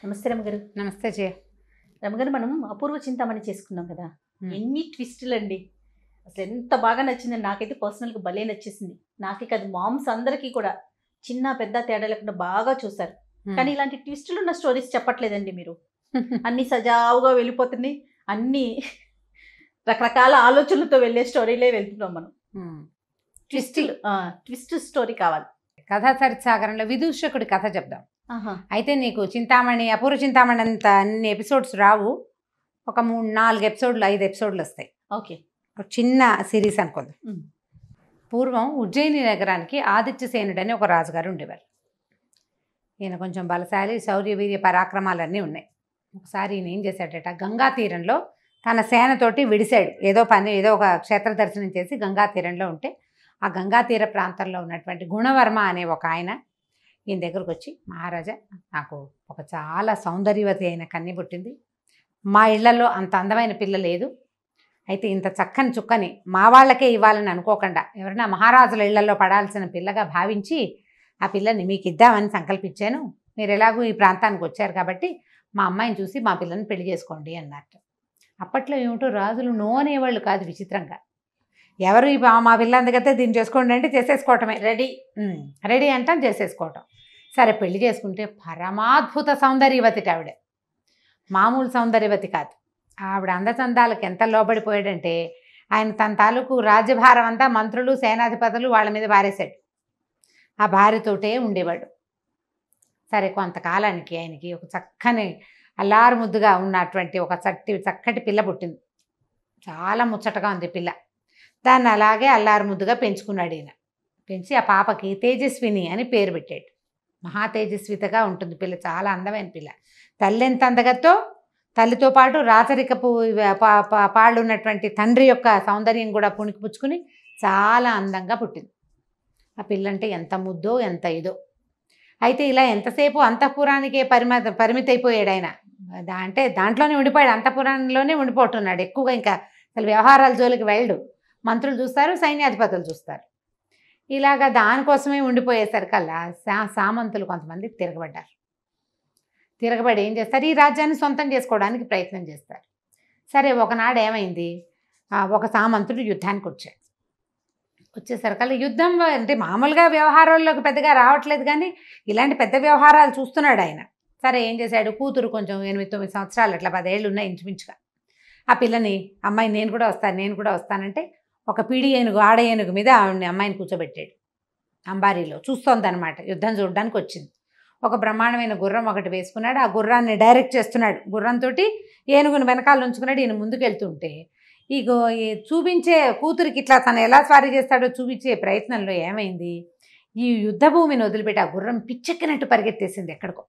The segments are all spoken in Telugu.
నమస్తే రమగారు. నమస్తే జయ. రమగారు, మనం అపూర్వ చింతామణి చేసుకున్నాం కదా. ఎన్ని ట్విస్టులు అండి. అసలు ఎంత బాగా నచ్చిందని నాకైతే పర్సనల్గా భలే నచ్చేసింది. నాకే కాదు, మామ్స్ అందరికీ కూడా చిన్న పెద్ద తేడా లేకుండా బాగా చూసారు. కానీ ఇలాంటి ట్విస్టులు ఉన్న స్టోరీస్ చెప్పట్లేదండి మీరు. అన్ని సజావుగా వెళ్ళిపోతున్నాయి, అన్ని రకరకాల ఆలోచనలతో వెళ్ళే స్టోరీలే వెళ్తున్నాం మనం. ట్విస్ట్ స్టోరీ కావాలి. కథా సరిసాగరంలో విదూషకుడి కథ చెప్దాం. అయితే నీకు చింతామణి, అపూర్వ చింతామణి అంత అన్ని ఎపిసోడ్స్ రావు. ఒక 3-4 ఎపిసోడ్లు 5 ఎపిసోడ్లు వస్తాయి. ఓకే, ఒక చిన్న సిరీస్ అనుకుందాం. పూర్వం ఉజ్జయిని నగరానికి ఆదిత్యసేనుడని ఒక రాజుగారు ఉండేవారు. ఈయన కొంచెం బలశాలి, శౌర్య వీర్య పరాక్రమాలన్నీ ఉన్నాయి. ఒకసారి ఈయన ఏం చేశాడట, గంగా తీరంలో తన సేనతోటి విడిశాడు. ఏదో ఒక క్షేత్ర దర్శనం చేసి గంగా తీరంలో ఉంటే, ఆ గంగా తీర ప్రాంతంలో ఉన్నటువంటి గుణవర్మ అనే ఒక ఆయన ఈయన దగ్గరకు వచ్చి, మహారాజా, నాకు ఒక చాలా సౌందర్యవతి అయిన కన్య పుట్టింది. మా ఇళ్లలో అంత అందమైన పిల్ల లేదు. అయితే ఇంత చక్కని చుక్కని మా వాళ్ళకే ఇవ్వాలని అనుకోకుండా ఎవరైనా మహారాజుల ఇళ్లలో పడాల్సిన పిల్లగా భావించి ఆ పిల్లని మీకు ఇద్దామని సంకల్పించాను. మీరు ఎలాగూ ఈ ప్రాంతానికి వచ్చారు కాబట్టి మా అమ్మాయిని చూసి మా పిల్లని పెళ్లి చేసుకోండి అన్నట్టు. అప్పట్లో ఏమిటో రాజులు నో అనేవాళ్ళు కాదు. విచిత్రంగా ఎవరు మా పిల్ల అందుకైతే దీన్ని చేసుకోండి అంటే చేసేసుకోవటమే. రెడీ అంటాం, చేసేసుకోవటం. సరే, పెళ్లి చేసుకుంటే పరమాద్భుత సౌందర్యవతి ఆవిడ. మామూలు సౌందర్యవతి కాదు. ఆవిడ అందచందాలకు ఎంత లోబడిపోయాడంటే ఆయన తన తాలూకు రాజ్యభారం అంతా మంత్రులు, సేనాధిపతులు వాళ్ళ మీద భారేశాడు. ఆ భార్యతోటే ఉండేవాడు. సరే, కొంతకాలానికి ఆయనకి ఒక చక్కని అల్లారు ముద్దుగా ఉన్నటువంటి ఒక చక్కటి పిల్ల పుట్టింది. చాలా ముచ్చటగా ఉంది పిల్ల. దాన్ని అలాగే అల్లారు ముద్దుగా పెంచుకున్నాడు ఈయన. పెంచి ఆ పాపకి తేజస్విని అని పేరు పెట్టాడు. మహా తేజస్వితగా ఉంటుంది పిల్ల, చాలా అందమైన పిల్ల. తల్లి ఎంత అందగతో, తల్లితో పాటు రాచరికపు పాళ్ళు ఉన్నటువంటి తండ్రి యొక్క సౌందర్యం కూడా పుణికిపుచ్చుకుని చాలా అందంగా పుట్టింది. ఆ పిల్లంటే ఎంత ముద్దో ఎంత ఇదో. అయితే ఇలా ఎంతసేపు అంతఃపురానికే పరిమితి అయిపోయాడు ఆయన. అంటే దాంట్లోనే ఉండిపోయాడు, అంతఃపురంలోనే ఉండిపోతున్నాడు ఎక్కువగా. ఇంకా అసలు వ్యవహారాల జోలికి వెళ్ళడు. మంత్రులు చూస్తారు, సైన్యాధిపతులు చూస్తారు. ఇలాగా దానికోసమే ఉండిపోయేసరికల్లా సామంతులు కొంతమంది తిరగబడి ఏం చేస్తారు, ఈ రాజ్యాన్ని సొంతం చేసుకోవడానికి ప్రయత్నం చేస్తారు. సరే, ఒకనాడు ఏమైంది, ఒక సామంతుడు యుద్ధానికి వచ్చేసరికల్లా యుద్ధం అంటే మామూలుగా వ్యవహారాల్లోకి పెద్దగా రావట్లేదు, కానీ ఇలాంటి పెద్ద వ్యవహారాలు చూస్తున్నాడు ఆయన. సరే, ఏం చేశాడు, కూతురు కొంచెం 8-9 సంవత్సరాలు, అట్లా 10 ఏళ్ళు ఉన్నాయి ఇంచుమించుగా. ఆ పిల్లని, అమ్మాయి నేను కూడా వస్తానంటే ఒక పీడి ఏనుగు, ఆడ ఏనుగు మీద అమ్మాయిని కూర్చోబెట్టాడు. అంబారీలో చూస్తోందనమాట, యుద్ధం చూడడానికి వచ్చింది. ఒక బ్రహ్మాండమైన గుర్రం ఒకటి వేసుకున్నాడు. ఆ గుర్రాన్ని డైరెక్ట్ చేస్తున్నాడు. గుర్రంతో ఏనుగుని వెనకాల ఉంచుకున్నాడు. ఈయన ముందుకెళ్తుంటే ఈ చూపించే కూతురికి ఇట్లా తను ఎలా స్వారీ చేస్తాడో చూపించే ప్రయత్నంలో ఏమైంది, ఈ యుద్ధ భూమిని వదిలిపెట్టి ఆ గుర్రం పిచ్చెక్కినట్టు పరిగెత్తేసింది ఎక్కడికో.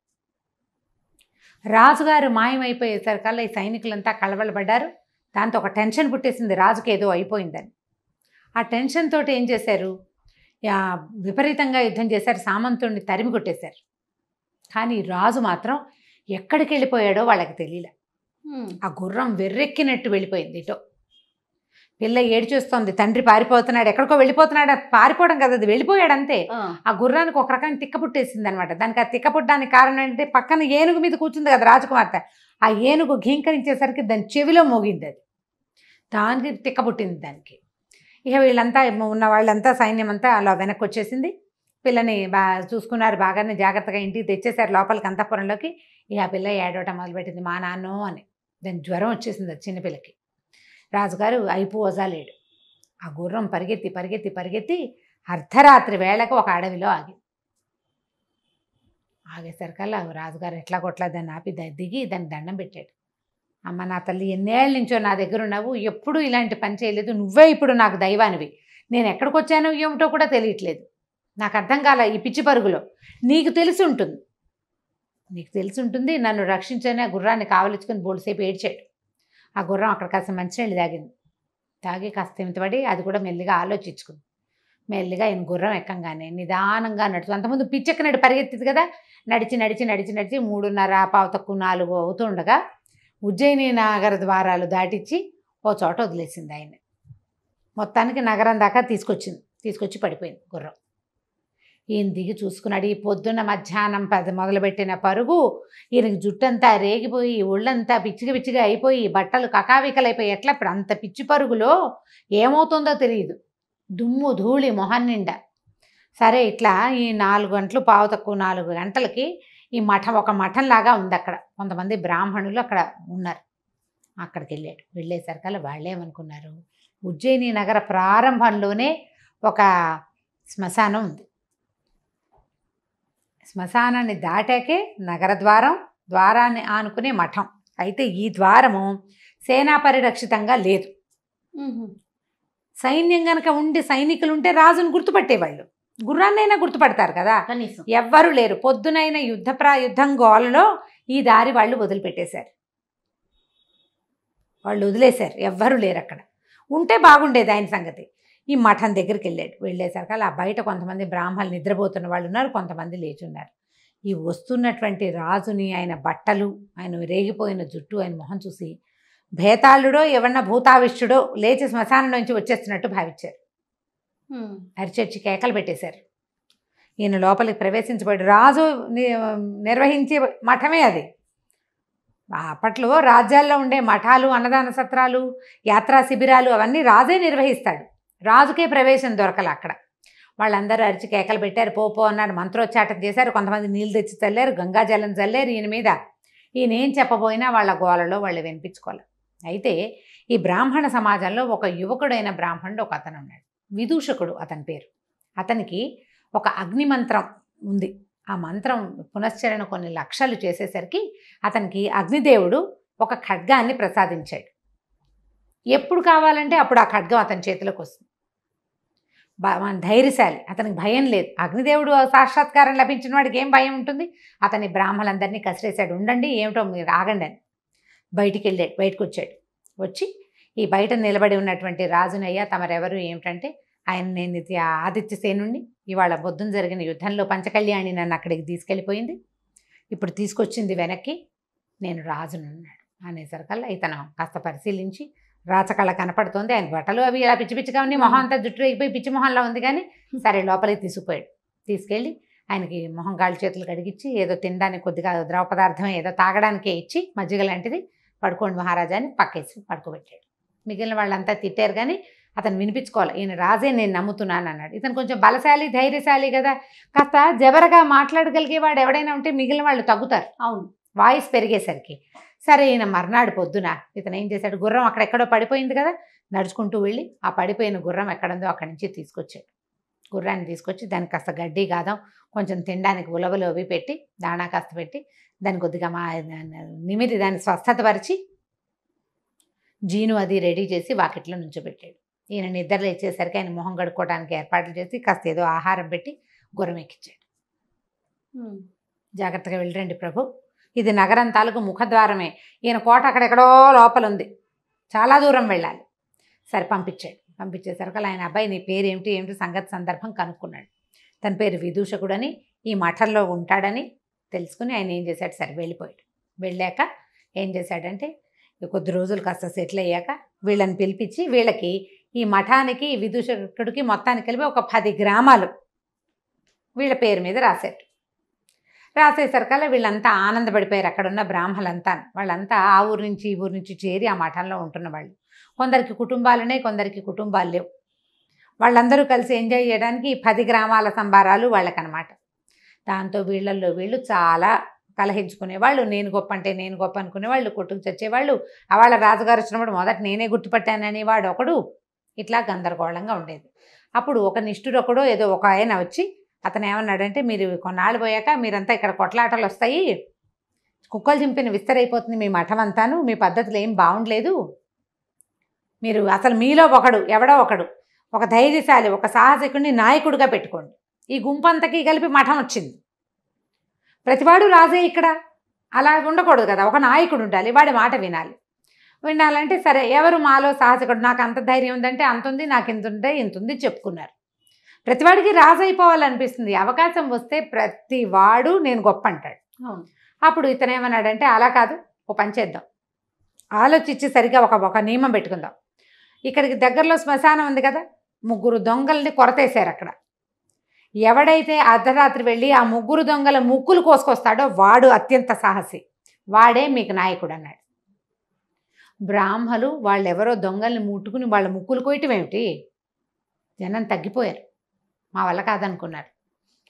రాజుగారు మాయమైపోయేసరికల్లా ఈ సైనికులంతా కలవలబడ్డారు. దాంతో ఒక టెన్షన్ పుట్టేసింది, రాజుకి ఏదో అయిపోయిందని. ఆ టెన్షన్ తోటి ఏం చేశారు, విపరీతంగా యుద్ధం చేశారు, సామంతుడిని తరిమి కొట్టేశారు. కానీ రాజు మాత్రం ఎక్కడికి వెళ్ళిపోయాడో వాళ్ళకి తెలియలే. ఆ గుర్రం వెర్రెక్కినట్టు వెళ్ళిపోయింది ఇటో. పిల్ల ఏడ్చేస్తోంది, తండ్రి పారిపోతున్నాడు, ఎక్కడికో వెళ్ళిపోతున్నాడు. పారిపోవడం కదా, అది వెళ్ళిపోయాడు అంతే. ఆ గుర్రానికి ఒక రకం తిక్క పుట్టేసింది అనమాట. దానికి ఆ తిక్క పుట్టడానికి కారణం ఏంటంటే పక్కన ఏనుగు మీద కూర్చుంది కదా రాజకుమార్తె. ఆ ఏనుగు ఘీంకరించేసరికి దాని చెవిలో మోగింది. అది దానికి తిక్క పుట్టింది దానికి. ఇక వీళ్ళంతా ఉన్న వాళ్ళంతా, సైన్యం అంతా అలా వెనక్కి వచ్చేసింది. పిల్లని చూసుకున్నారు, బాగానే జాగ్రత్తగా ఇంటికి తెచ్చేశారు లోపలికి, అంతఃపురంలోకి. ఇక ఆ పిల్ల ఏడవటం మొదలుపెట్టింది, మా నాన్నో అని. దానికి జ్వరం వచ్చేసింది అది చిన్నపిల్లకి. రాజుగారు అయిపోజాలేడు. ఆ గుర్రం పరిగెత్తి అర్ధరాత్రి వేళకు ఒక అడవిలో ఆగేసరికల్లా రాజుగారు ఎట్లా కొట్లా దాన్ని ఆపి దిగి దానికి దండం పెట్టాడు. అమ్మ, నా తల్లి, ఎన్నేళ్ళ నుంచో నా దగ్గర ఉన్నావు, ఎప్పుడూ ఇలాంటి పని చేయలేదు. నువ్వే ఇప్పుడు నాకు దైవానివి. నేను ఎక్కడికి వచ్చానో ఏమిటో కూడా తెలియట్లేదు. నాకు అర్థం కాల ఈ పిచ్చి పరుగులో. నీకు తెలిసి ఉంటుంది, నన్ను రక్షించని ఆ గుర్రాన్ని కావలించుకొని బోల్సేపు ఏడ్చాడు. ఆ గుర్రం అక్కడ కాస్త మంచినీళ్ళు తాగి కాస్త తిమితపడి అది కూడా మెల్లిగా ఆలోచించుకుంది. మెల్లిగా ఆయన గుర్రం ఎక్కంగానే నిదానంగా నడుచు, అంతకుముందు పిచ్చెక్కినట్టు పరిగెత్తింది కదా, నడిచి 3:30, 4 అవుతుండగా ఉజ్జయిని నగర ద్వారాలు దాటించి ఓ చోట వదిలేసింది ఆయన. మొత్తానికి నగరం దాకా తీసుకొచ్చి పడిపోయింది గుర్రం. ఈయన దిగి చూసుకున్నాడు. ఈ పొద్దున్న మధ్యాహ్నం 10 మొదలుపెట్టిన పరుగు ఈయనకి జుట్టంతా రేగిపోయి ఒళ్ళంతా పిచ్చిగా పిచ్చిగా అయిపోయి బట్టలు కకావికలైపోయి ఎట్లా ఇప్పుడు అంత పిచ్చి పరుగులో ఏమవుతుందో తెలియదు. దుమ్ము ధూళి మొహం నిండా. సరే ఇట్లా ఈ 4 గంటలు పావు తక్కువ 4 గంటలకి ఈ మఠం ఒక మఠంలాగా ఉంది అక్కడ. కొంతమంది బ్రాహ్మణులు అక్కడ ఉన్నారు. అక్కడికి వెళ్ళాడు. వెళ్ళేసరికల్లా వాళ్ళేమనుకున్నారు, ఉజ్జయిని నగర ప్రారంభంలోనే ఒక శ్మశానం ఉంది. శ్మశానాన్ని దాటాకే నగర ద్వారాన్ని ఆనుకునే మఠం. అయితే ఈ ద్వారము సేనా పరిరక్షితంగా లేదు. సైన్యం గనక ఉండి సైనికులు ఉంటే రాజును గుర్తుపట్టేవాళ్ళు, గుర్రాన్నైనా గుర్తుపడతారు కదా. కనీసం ఎవ్వరూ లేరు. పొద్దునైన యుద్ధం గోలలో ఈ దారి వాళ్ళు వదిలిపెట్టేశారు. వాళ్ళు వదిలేశారు. ఎవ్వరూ లేరు అక్కడ. ఉంటే బాగుండేది ఆయన సంగతి. ఈ మఠం దగ్గరికి వెళ్ళాడు. వెళ్ళేసరికి అలా బయట కొంతమంది బ్రాహ్మణులు నిద్రపోతున్న వాళ్ళు ఉన్నారు, కొంతమంది లేచున్నారు. ఈ వస్తున్నటువంటి రాజుని, ఆయన బట్టలు, ఆయన రేగిపోయిన జుట్టు, ఆయన మొహం చూసి భేతాళుడో ఎవరన్నా భూతావిష్టుడో లేచి శ్మశానం నుంచి వచ్చేస్తున్నట్టు భావించారు. అరిచర్చి కేకలు పెట్టేశారు. ఈయన లోపలికి ప్రవేశించబడి రాజు నిర్వహించే మఠమే అది. అప్పట్లో రాజ్యాల్లో ఉండే మఠాలు, అన్నదాన సత్రాలు, యాత్రా శిబిరాలు అవన్నీ రాజే నిర్వహిస్తాడు. రాజుకే ప్రవేశం దొరకల అక్కడ. వాళ్ళందరూ అరిచి కేకలు పెట్టారు. పో అన్నారు. మంత్రోచ్చాటం చేశారు. కొంతమంది నీళ్ళు తెచ్చి చల్లారు, గంగాజలం చల్లారు ఈయన మీద. ఈయన ఏం చెప్పబోయినా వాళ్ళ గోలలో వాళ్ళు వినిపించుకోవాలి. అయితే ఈ బ్రాహ్మణ సమాజంలో ఒక యువకుడైన బ్రాహ్మణుడు ఒక అతను ఉన్నాడు. విదూషకుడు అతని పేరు. అతనికి ఒక అగ్ని మంత్రం ఉంది. ఆ మంత్రం పునశ్చరణ కొన్ని లక్షలు చేసేసరికి అతనికి అగ్నిదేవుడు ఒక ఖడ్గాన్ని ప్రసాదించాడు. ఎప్పుడు కావాలంటే అప్పుడు ఆ ఖడ్గం అతని చేతిలోకి వస్తుంది. ధైర్యశాలి, అతనికి భయం లేదు. అగ్నిదేవుడు సాక్షాత్కారం లభించిన వాడికి ఏం భయం ఉంటుంది. అతని బ్రాహ్మణులందరినీ కసిరేశాడు. ఉండండి, ఏమిటో మీరు ఆగండి అని. బయటకు వచ్చాడు. వచ్చి ఈ బయట నిలబడి ఉన్నటువంటి రాజునయ్య తమరెవరు ఏమిటంటే, ఆయన నేను ఇది ఆదిత్య సేనుణ్ణి, ఇవాళ పొద్దున జరిగిన యుద్ధంలో పంచకళ్యాణి నన్ను అక్కడికి తీసుకెళ్ళిపోయింది, ఇప్పుడు తీసుకొచ్చింది వెనక్కి, నేను రాజునున్నాడు అనేసరికల్లా ఇతను కాస్త పరిశీలించి రాచకళ కనపడుతోంది. ఆయన బట్టలు అవి ఇలా పిచ్చి పిచ్చిగా ఉన్నాయి, మొహం అంతా జుట్టు అయిపోయి పిచ్చి మొహంలో ఉంది. కానీ సరే లోపలికి తీసుకుపోయాడు. తీసుకెళ్ళి ఆయనకి మొహం కాళ్ళు చేతులు కడిగిచ్చి ఏదో తినడానికి కొద్దిగా ద్రవ పదార్థం ఏదో తాగడానికే ఇచ్చి మజ్జిగ లాంటిది, పడుకోండి మహారాజా అని పక్కేసి పడుకోబెట్టాడు. మిగిలిన వాళ్ళంతా తిట్టారు కానీ అతను వినిపించుకోవాలి. ఈయన రాజే నేను నమ్ముతున్నాను అన్నాడు. ఇతను కొంచెం బలశాలి, ధైర్యశాలి కదా, కాస్త జబరగా మాట్లాడగలిగేవాడు ఎవడైనా ఉంటే మిగిలిన వాళ్ళు తగ్గుతారు. అవును, వాయిస్ పెరిగేసరికి. సరే ఈయన మర్నాడు పొద్దున ఇతను ఏం చేశాడు, గుర్రం అక్కడెక్కడో పడిపోయింది కదా, నడుచుకుంటూ వెళ్ళి ఆ పడిపోయిన గుర్రం ఎక్కడుందో అక్కడి నుంచి తీసుకొచ్చాడు. గుర్రాన్ని తీసుకొచ్చి దానికి కాస్త గడ్డి గాదం, కొంచెం తినడానికి ఉలవలు అవి పెట్టి, దాణా కాస్త పెట్టి, దాన్ని కొద్దిగా నిమిరి దాన్ని స్వస్థతపరిచి జీను అది రెడీ చేసి వాకిట్లో నుంచోబెట్టాడు. ఈయన నిద్రలు ఇచ్చేసరికి ఆయన మొహం కడుక్కోవడానికి ఏర్పాట్లు చేసి కాస్త ఏదో ఆహారం పెట్టి గుర్రం ఎక్కించాడు. జాగ్రత్తగా వెళ్ళరండి ప్రభు, ఇది నగరం తాలూకు ముఖద్వారమే, ఈయన కోట అక్కడెక్కడో లోపల ఉంది, చాలా దూరం వెళ్ళాలి. సరే పంపించాడు. పంపించేసరికి ఆయన అబ్బాయి నీ పేరు ఏమిటి సంగతి సందర్భం కనుక్కున్నాడు. తన పేరు విదూషకుడని, ఈ మఠంలో ఉంటాడని తెలుసుకుని ఆయన ఏం చేశాడు, సరే వెళ్ళిపోయాడు. వెళ్ళాక ఏం చేశాడంటే కొద్ది రోజులు కాస్త సెటిల్ అయ్యాక వీళ్ళని పిలిపించి వీళ్ళకి ఈ మఠానికి విదూషకుడికి మొత్తానికి కలిపి ఒక 10 గ్రామాలు వీళ్ళ పేరు మీద రాశారు. రాసేసరికల్లా వీళ్ళంతా ఆనందపడిపోయారు. అక్కడున్న బ్రాహ్మలంతా, వాళ్ళంతా ఆ ఊరు నుంచి ఈ ఊరు నుంచి చేరి ఆ మఠంలో ఉంటున్న వాళ్ళు. కొందరికి కుటుంబాలునే, కొందరికి కుటుంబాలు లేవు. వాళ్ళందరూ కలిసి ఎంజాయ్ చేయడానికి 10 గ్రామాల సంబారాలు వాళ్ళకనమాట. దాంతో వీళ్ళల్లో వీళ్ళు చాలా కలహించుకునేవాళ్ళు. నేను గొప్ప అంటే నేను గొప్ప అనుకునేవాళ్ళు, కొట్టుకు చచ్చేవాళ్ళు. వాళ్ళ రాజుగారు వచ్చినప్పుడు మొదట నేనే గుర్తుపట్టాననేవాడు ఒకడు. ఇట్లా గందరగోళంగా ఉండేది. అప్పుడు ఒక నిష్ఠురొకడో ఏదో ఒక ఆయన వచ్చి అతను ఏమన్నాడంటే, మీరు కొన్నాళ్ళు పోయాక మీరంతా ఇక్కడ కొట్లాటలు వస్తాయి, కుక్కలు చింపిన విస్తరైపోతుంది మీ మఠం అంతాను, మీ పద్ధతులు ఏం బాగుండలేదు, మీరు అసలు మీలో ఒకడు ఎవడో ఒకడు ఒక ధైర్యశాలి ఒక సాహసికుడిని నాయకుడిగా పెట్టుకోండి. ఈ గుంపంతకి కలిపి మఠం వచ్చింది, ప్రతివాడు రాజే ఇక్కడ, అలా ఉండకూడదు కదా, ఒక నాయకుడు ఉండాలి, వాడి మాట వినాలంటే సరే ఎవరు మాలో సాహసికుడు, నాకు అంత ధైర్యం ఉందంటే అంత ఉంది, నాకు ఇంత ఉంటే ఇంత ఉంది చెప్పుకున్నారు. ప్రతివాడికి రాజు అయిపోవాలనిపిస్తుంది. అవకాశం వస్తే ప్రతివాడు నేను గొప్ప అంటాడు. అప్పుడు ఇతను ఏమన్నాడంటే, అలా కాదు, ఓ పని చేద్దాం, ఆలోచించి సరిగా ఒక నియమం పెట్టుకుందాం. ఇక్కడికి దగ్గరలో శ్మశానం ఉంది కదా, 3 దొంగల్ని కొరతేశారు అక్కడ. ఎవడైతే అర్ధరాత్రి వెళ్ళి ఆ ముగ్గురు దొంగల ముక్కులు కోసుకొస్తాడో వాడు అత్యంత సాహసి, వాడే మీకు నాయకుడు అన్నాడు. బ్రాహ్మలు వాళ్ళెవరో దొంగల్ని ముట్టుకుని వాళ్ళ ముక్కులు కోయటం ఏమిటి? జనం తగ్గిపోయారు, మా వల్ల కాదనుకున్నారు.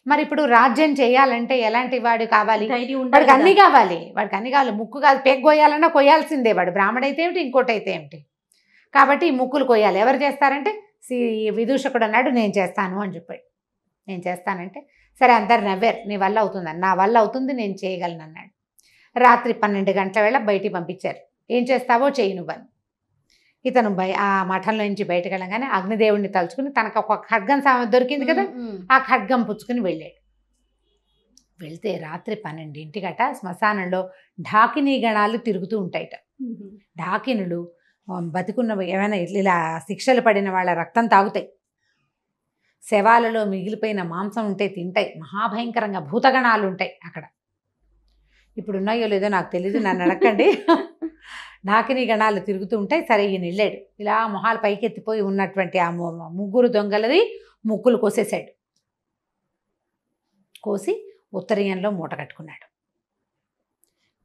మరి ఇప్పుడు రాజ్యం చేయాలంటే ఎలాంటి వాడు కావాలి? వాడికి అన్నీ కావాలి, వాడికి అన్నీ కావాలి. ముక్కు కాదు, పేక్ కోయాలన్నా కొయ్యాల్సిందే. వాడు బ్రాహ్మడైతే ఏమిటి, ఇంకోటి అయితే ఏమిటి. కాబట్టి ఈ ముక్కులు కొయ్యాలి. ఎవరు చేస్తారంటే విదూషకుడు అన్నాడు నేను చేస్తాను అని చెప్పాడు. నేను చేస్తానంటే సరే అందరు నవ్వారు. నీ వల్ల అవుతుందని. నా వల్ల అవుతుంది, నేను చేయగలను అన్నాడు. రాత్రి 12 గంటల వేళ బయటికి పంపించారు. ఏం చేస్తావో చెయ్యి నువ్వని. ఇతను ఆ మఠంలో నుంచి బయటకు వెళ్ళగానే అగ్నిదేవుడిని తలుచుకుని తనకు ఒక ఖడ్గం దొరికింది కదా, ఆ ఖడ్గం పుచ్చుకుని వెళ్ళాడు. వెళ్తే రాత్రి 12 శ్మశానంలో ఢాకినీ గణాలు తిరుగుతూ ఉంటాయిట. ఢాకినులు బతికున్న ఏమైనా ఇలా శిక్షలు పడిన వాళ్ళ రక్తం తాగుతాయి, శవాలలో మిగిలిపోయిన మాంసం ఉంటే తింటాయి. మహాభయంకరంగా భూతగణాలు ఉంటాయి అక్కడ. ఇప్పుడు ఉన్నాయో లేదో నాకు తెలీదు, నన్ను అడగండి. ఢాకినీ గణాలు తిరుగుతూ ఉంటాయి. సరే ఈయన వెళ్ళాడు. ఇలా మొహాలు పైకెత్తిపోయి ఉన్నటువంటి ఆ ముగ్గురు దొంగలది ముక్కులు కోసేశాడు. కోసి ఉత్తరీయంలో మూట కట్టుకున్నాడు.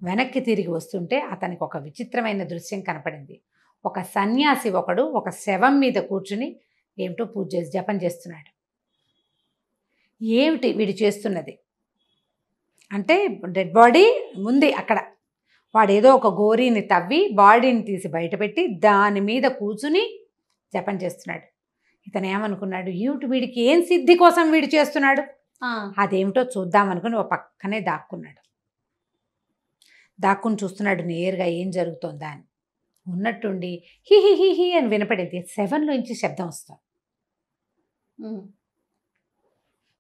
వెనక్కి తిరిగి వస్తుంటే అతనికి ఒక విచిత్రమైన దృశ్యం కనపడింది. ఒక సన్యాసి ఒకడు ఒక శవం మీద కూర్చుని ఏమిటో పూజ చేసి జపం చేస్తున్నాడు. ఏమిటి వీడు చేస్తున్నది అంటే, డెడ్ బాడీ ఉంది అక్కడ. వాడు ఏదో ఒక గోరీని తవ్వి బాడీని తీసి బయటపెట్టి దాని మీద కూర్చుని జపం చేస్తున్నాడు. ఇతను ఏమనుకున్నాడు, ఏమిటి వీడికి ఏం సిద్ధి కోసం వీడు చేస్తున్నాడు, అదేమిటో చూద్దామనుకుని ఒక పక్కనే దాక్కున్నాడు. దాక్కుని చూస్తున్నాడు నేరుగా ఏం జరుగుతోందా అని. ఉన్నట్టుండి హి హి హి హి అని వినపడింది. శవంలోంచి శబ్దం వస్తుంది.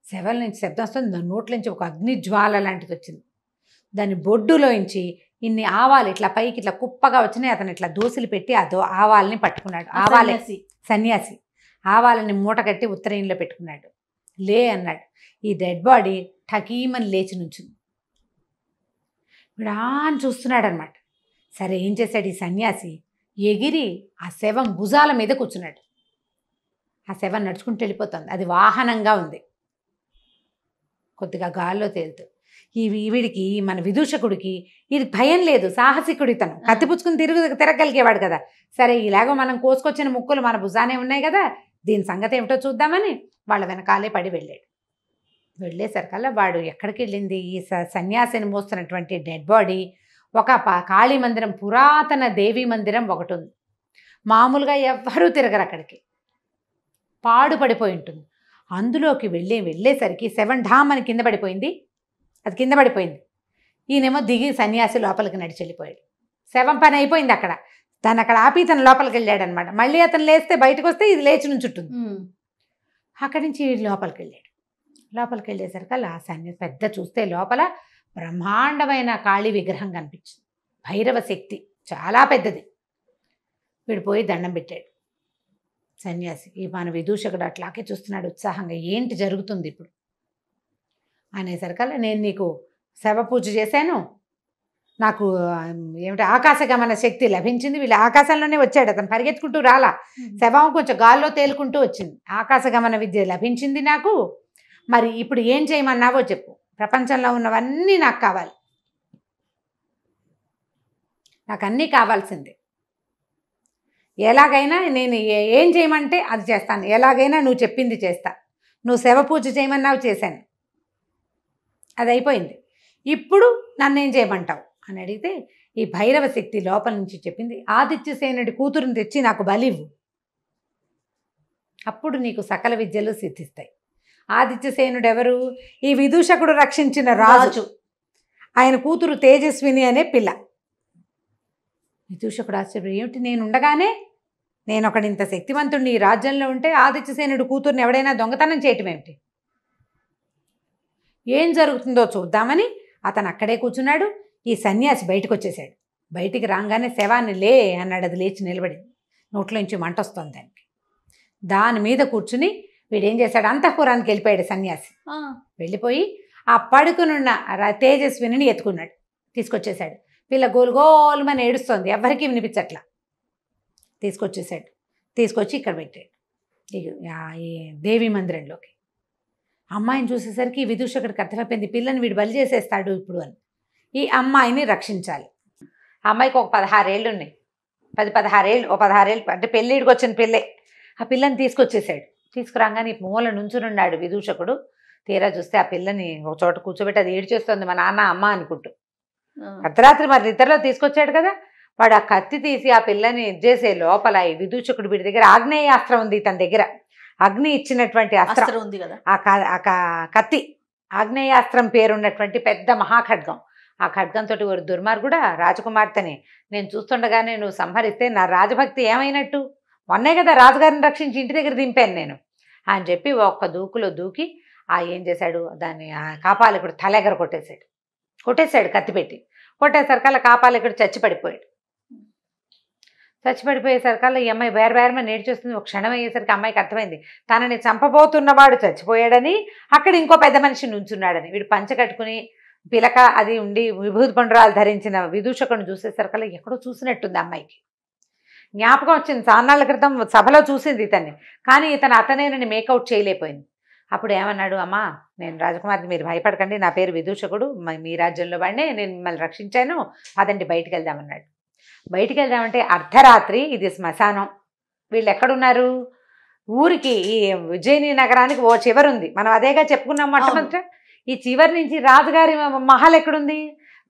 శవం నుంచి శబ్దం వస్తుంది. దాని నోట్లోంచి ఒక అగ్నిజ్వాల లాంటిది వచ్చింది. దాని బొడ్డులోంచి ఇన్ని ఆవాలు ఇట్లా పైకి ఇట్లా కుప్పగా వచ్చినాయి. అతను ఇట్లా దోశలు పెట్టి ఆవాలని పట్టుకున్నాడు. ఆవాలే సన్యాసి ఆవాలని మూట కట్టి ఉత్తరీయంలో పెట్టుకున్నాడు. లే అన్నాడు. ఈ డెడ్ బాడీ ఠకీమని లేచి నుంచింది. విడాన్ చూస్తున్నాడు అనమాట. సరే ఏం చేశాడు ఈ సన్యాసి, ఎగిరి ఆ శవం భుజాల మీద కూర్చున్నాడు. ఆ శవం నడుచుకుంటూ వెళ్ళిపోతుంది. అది వాహనంగా ఉంది, కొద్దిగా గాల్లో తేలుతూ. వీడికి మన విదూషకుడికి ఇది భయం లేదు, సాహసికుడి తను. కత్తిపుచ్చుకుని తిరగలిగేవాడు కదా. సరే ఇలాగో మనం కోసుకొచ్చిన ముక్కులు మన భుజానే ఉన్నాయి కదా, దీని సంగతి ఏమిటో చూద్దామని వాళ్ళ వెనకాలే పడి వెళ్ళాడు. వెళ్ళేసరికల్లా వాడు ఎక్కడికి వెళ్ళింది, ఈ సన్యాసిని మోస్తున్నటువంటి డెడ్ బాడీ ఒక కాళీ మందిరం, పురాతన దేవీ మందిరం ఒకటి ఉంది. మామూలుగా ఎవ్వరూ తిరగరు అక్కడికి, పాడు పడిపోయి ఉంటుంది. అందులోకి వెళ్ళేసరికి శవం ఢామ్ అని కింద పడిపోయింది. అది కింద పడిపోయింది. ఈయనేమో దిగి సన్యాసి లోపలికి నడిచి వెళ్ళిపోయాడు. శవం పని అయిపోయింది అక్కడ. దాన్ని అక్కడ ఆపి తను లోపలికి వెళ్ళాడు అనమాట. మళ్ళీ అతను లేస్తే బయటకు వస్తే ఇది లేచి నుంచుంటుంది. అక్కడి నుంచి లోపలికి వెళ్ళాడు. లోపలికి వెళ్ళేసరికి ఆ సన్యాసి పెద్ద చూస్తే లోపల బ్రహ్మాండమైన కాళీ విగ్రహం కనిపించింది. భైరవ శక్తి చాలా పెద్దది. వీడు పోయి దండం పెట్టాడు. సన్యాసి ఈ మన విదూషకుడు అట్లాగే చూస్తున్నాడు ఉత్సాహంగా. ఏంటి జరుగుతుంది ఇప్పుడు అనేసరికల్లా, నేను నీకు శవ పూజ చేశాను, నాకు ఏమిటి ఆకాశగమన శక్తి లభించింది. వీళ్ళు ఆకాశంలోనే వచ్చాడు, అతను పరిగెత్తుకుంటూ రాలా. శవం కొంచెం గాల్లో తేలుకుంటూ వచ్చింది. ఆకాశగమన విద్య లభించింది నాకు. మరి ఇప్పుడు ఏం చేయమన్నావో చెప్పు. ప్రపంచంలో ఉన్నవన్నీ నాకు కావాలి, నాకు అన్నీ కావాల్సిందే. ఎలాగైనా నేను ఏం చేయమంటే అది చేస్తాను, ఎలాగైనా నువ్వు చెప్పింది చేస్తా. నువ్వు శవ పూజ చేయమన్నావు, చేశాను, అది అయిపోయింది. ఇప్పుడు నన్ను ఏం చేయమంటావు అని అడిగితే ఈ భైరవ శక్తి లోపల నుంచి చెప్పింది, ఆదిత్యసేనుడి కూతురుని తెచ్చి నాకు బలివ్వు, అప్పుడు నీకు సకల విద్యలు సిద్ధిస్తాయి. ఆదిత్యసేనుడు ఎవరు? ఈ విదూషకుడు రక్షించిన రాజు. ఆయన కూతురు తేజస్విని అనే పిల్ల. విదూషకుడు ఆశ్చర్యం, ఏమిటి నేను ఉండగానే, నేను ఒకడింత శక్తివంతుడిని ఈ రాజ్యంలో ఉంటే ఆదిత్యసేనుడు కూతుర్ని ఎవడైనా దొంగతనం చేయటం ఏమిటి? ఏం జరుగుతుందో చూద్దామని అతను అక్కడే కూర్చున్నాడు. ఈ సన్యాసి బయటకు వచ్చేసాడు. బయటికి రాగానే శవాన్ని లే అన్నాడు. అది లేచి నిలబడింది. నోట్లోంచి మంట వస్తుంది దానికి. దాని మీద కూర్చుని వీడేం చేశాడు, అంతఃపురానికి వెళ్ళిపోయాడు సన్యాసి. వెళ్ళిపోయి ఆ పడుకునున్న తేజస్విని ఎత్తుకున్నాడు, తీసుకొచ్చేసాడు. పిల్ల గోలుగోలుమని ఏడుస్తోంది, ఎవరికి వినిపించట్లా. తీసుకొచ్చేసాడు. తీసుకొచ్చి ఇక్కడ పెట్టాడు ఈ దేవీ మందిరంలోకి. అమ్మాయిని చూసేసరికి విదూషకుడికి అర్థమైపోయింది, పిల్లని వీడు బలి చేసేస్తాడు ఇప్పుడు అని. ఈ అమ్మాయిని రక్షించాలి. ఆ అమ్మాయికి ఒక 16 ఏళ్ళు ఉన్నాయి, 16 ఏళ్ళు, ఓ 16 ఏళ్ళు అంటే పెళ్ళిడికి వచ్చిన పిల్లే. ఆ పిల్లని తీసుకొచ్చేసాడు. తీసుకురాగానే మూల నుంచునున్నాడు విదూషకుడు. తీరా చూస్తే ఆ పిల్లని ఒక చోట కూర్చోబెట్టి అది ఏడ్చేస్తుంది, మా నాన్న అమ్మ అనుకుంటూ. అర్ధరాత్రి మరి నిద్రలో తీసుకొచ్చాడు కదా, వాడు ఆ కత్తి తీసి ఆ పిల్లని చేసే లోపల ఈ విదూషకుడు వీడి దగ్గర ఆగ్నేయాస్త్రం ఉంది, తన దగ్గర అగ్ని ఇచ్చినటువంటి అస్త్రం ఉంది కదా, ఆ కత్తి ఆగ్నేయాస్త్రం పేరున్నటువంటి పెద్ద మహాఖడ్గం. ఆ ఖడ్గంతో ఒక దుర్మార్గుడా రాజకుమార్తెని నేను చూస్తుండగానే నువ్వు సంహరిస్తే నా రాజభక్తి ఏమైనట్టు? మొన్నే కదా రాజుగారిని రక్షించి ఇంటి దగ్గర దింపాను నేను అని చెప్పి ఒక్క దూకులో దూకి ఏం చేశాడు, దాన్ని ఆ కాపాలికుడు తలెగర కొట్టేశాడు కత్తి పెట్టి. కొట్టేసరికల్లా కాపాలికుడు చచ్చిపడిపోయేసరికల్లా ఈ అమ్మాయి బేరమని నేర్చేస్తుంది. ఒక క్షణం అయ్యేసరికి అమ్మాయికి అర్థమైంది, తనని చంపబోతున్నవాడు చచ్చిపోయాడని, అక్కడ ఇంకో పెద్ద మనిషి నుంచున్నాడని. వీడు పంచ కట్టుకుని పిలక అది ఉండి విభూతి పండురాలు ధరించిన విదూషకుని చూసేసరికల్లా ఎక్కడో చూసినట్టుంది అమ్మాయికి. జ్ఞాపకం వచ్చింది, చాన్నాళ్ళ క్రితం సభలో చూసింది ఇతన్ని, కానీ అతనేనని మేకౌట్ చేయలేకపోయింది. అప్పుడు ఏమన్నాడు, అమ్మా నేను రాజకుమార్ని, మీరు భయపడకండి, నా పేరు విదూషకుడు, మీ రాజ్యంలో వాడినే, నేను మిమ్మల్ని రక్షించాను, అదండి బయటికి వెళ్దామన్నాడు. బయటికి వెళ్దామంటే అర్ధరాత్రి, ఇది శ్మశానం, వీళ్ళు ఎక్కడున్నారు, ఊరికి ఈ ఉజ్జయిని నగరానికి ఓ చివరుంది, మనం అదేగా చెప్పుకున్నాం మొట్టమొదట. ఈ చివరి నుంచి రాజుగారి మహల్ ఎక్కడుంది,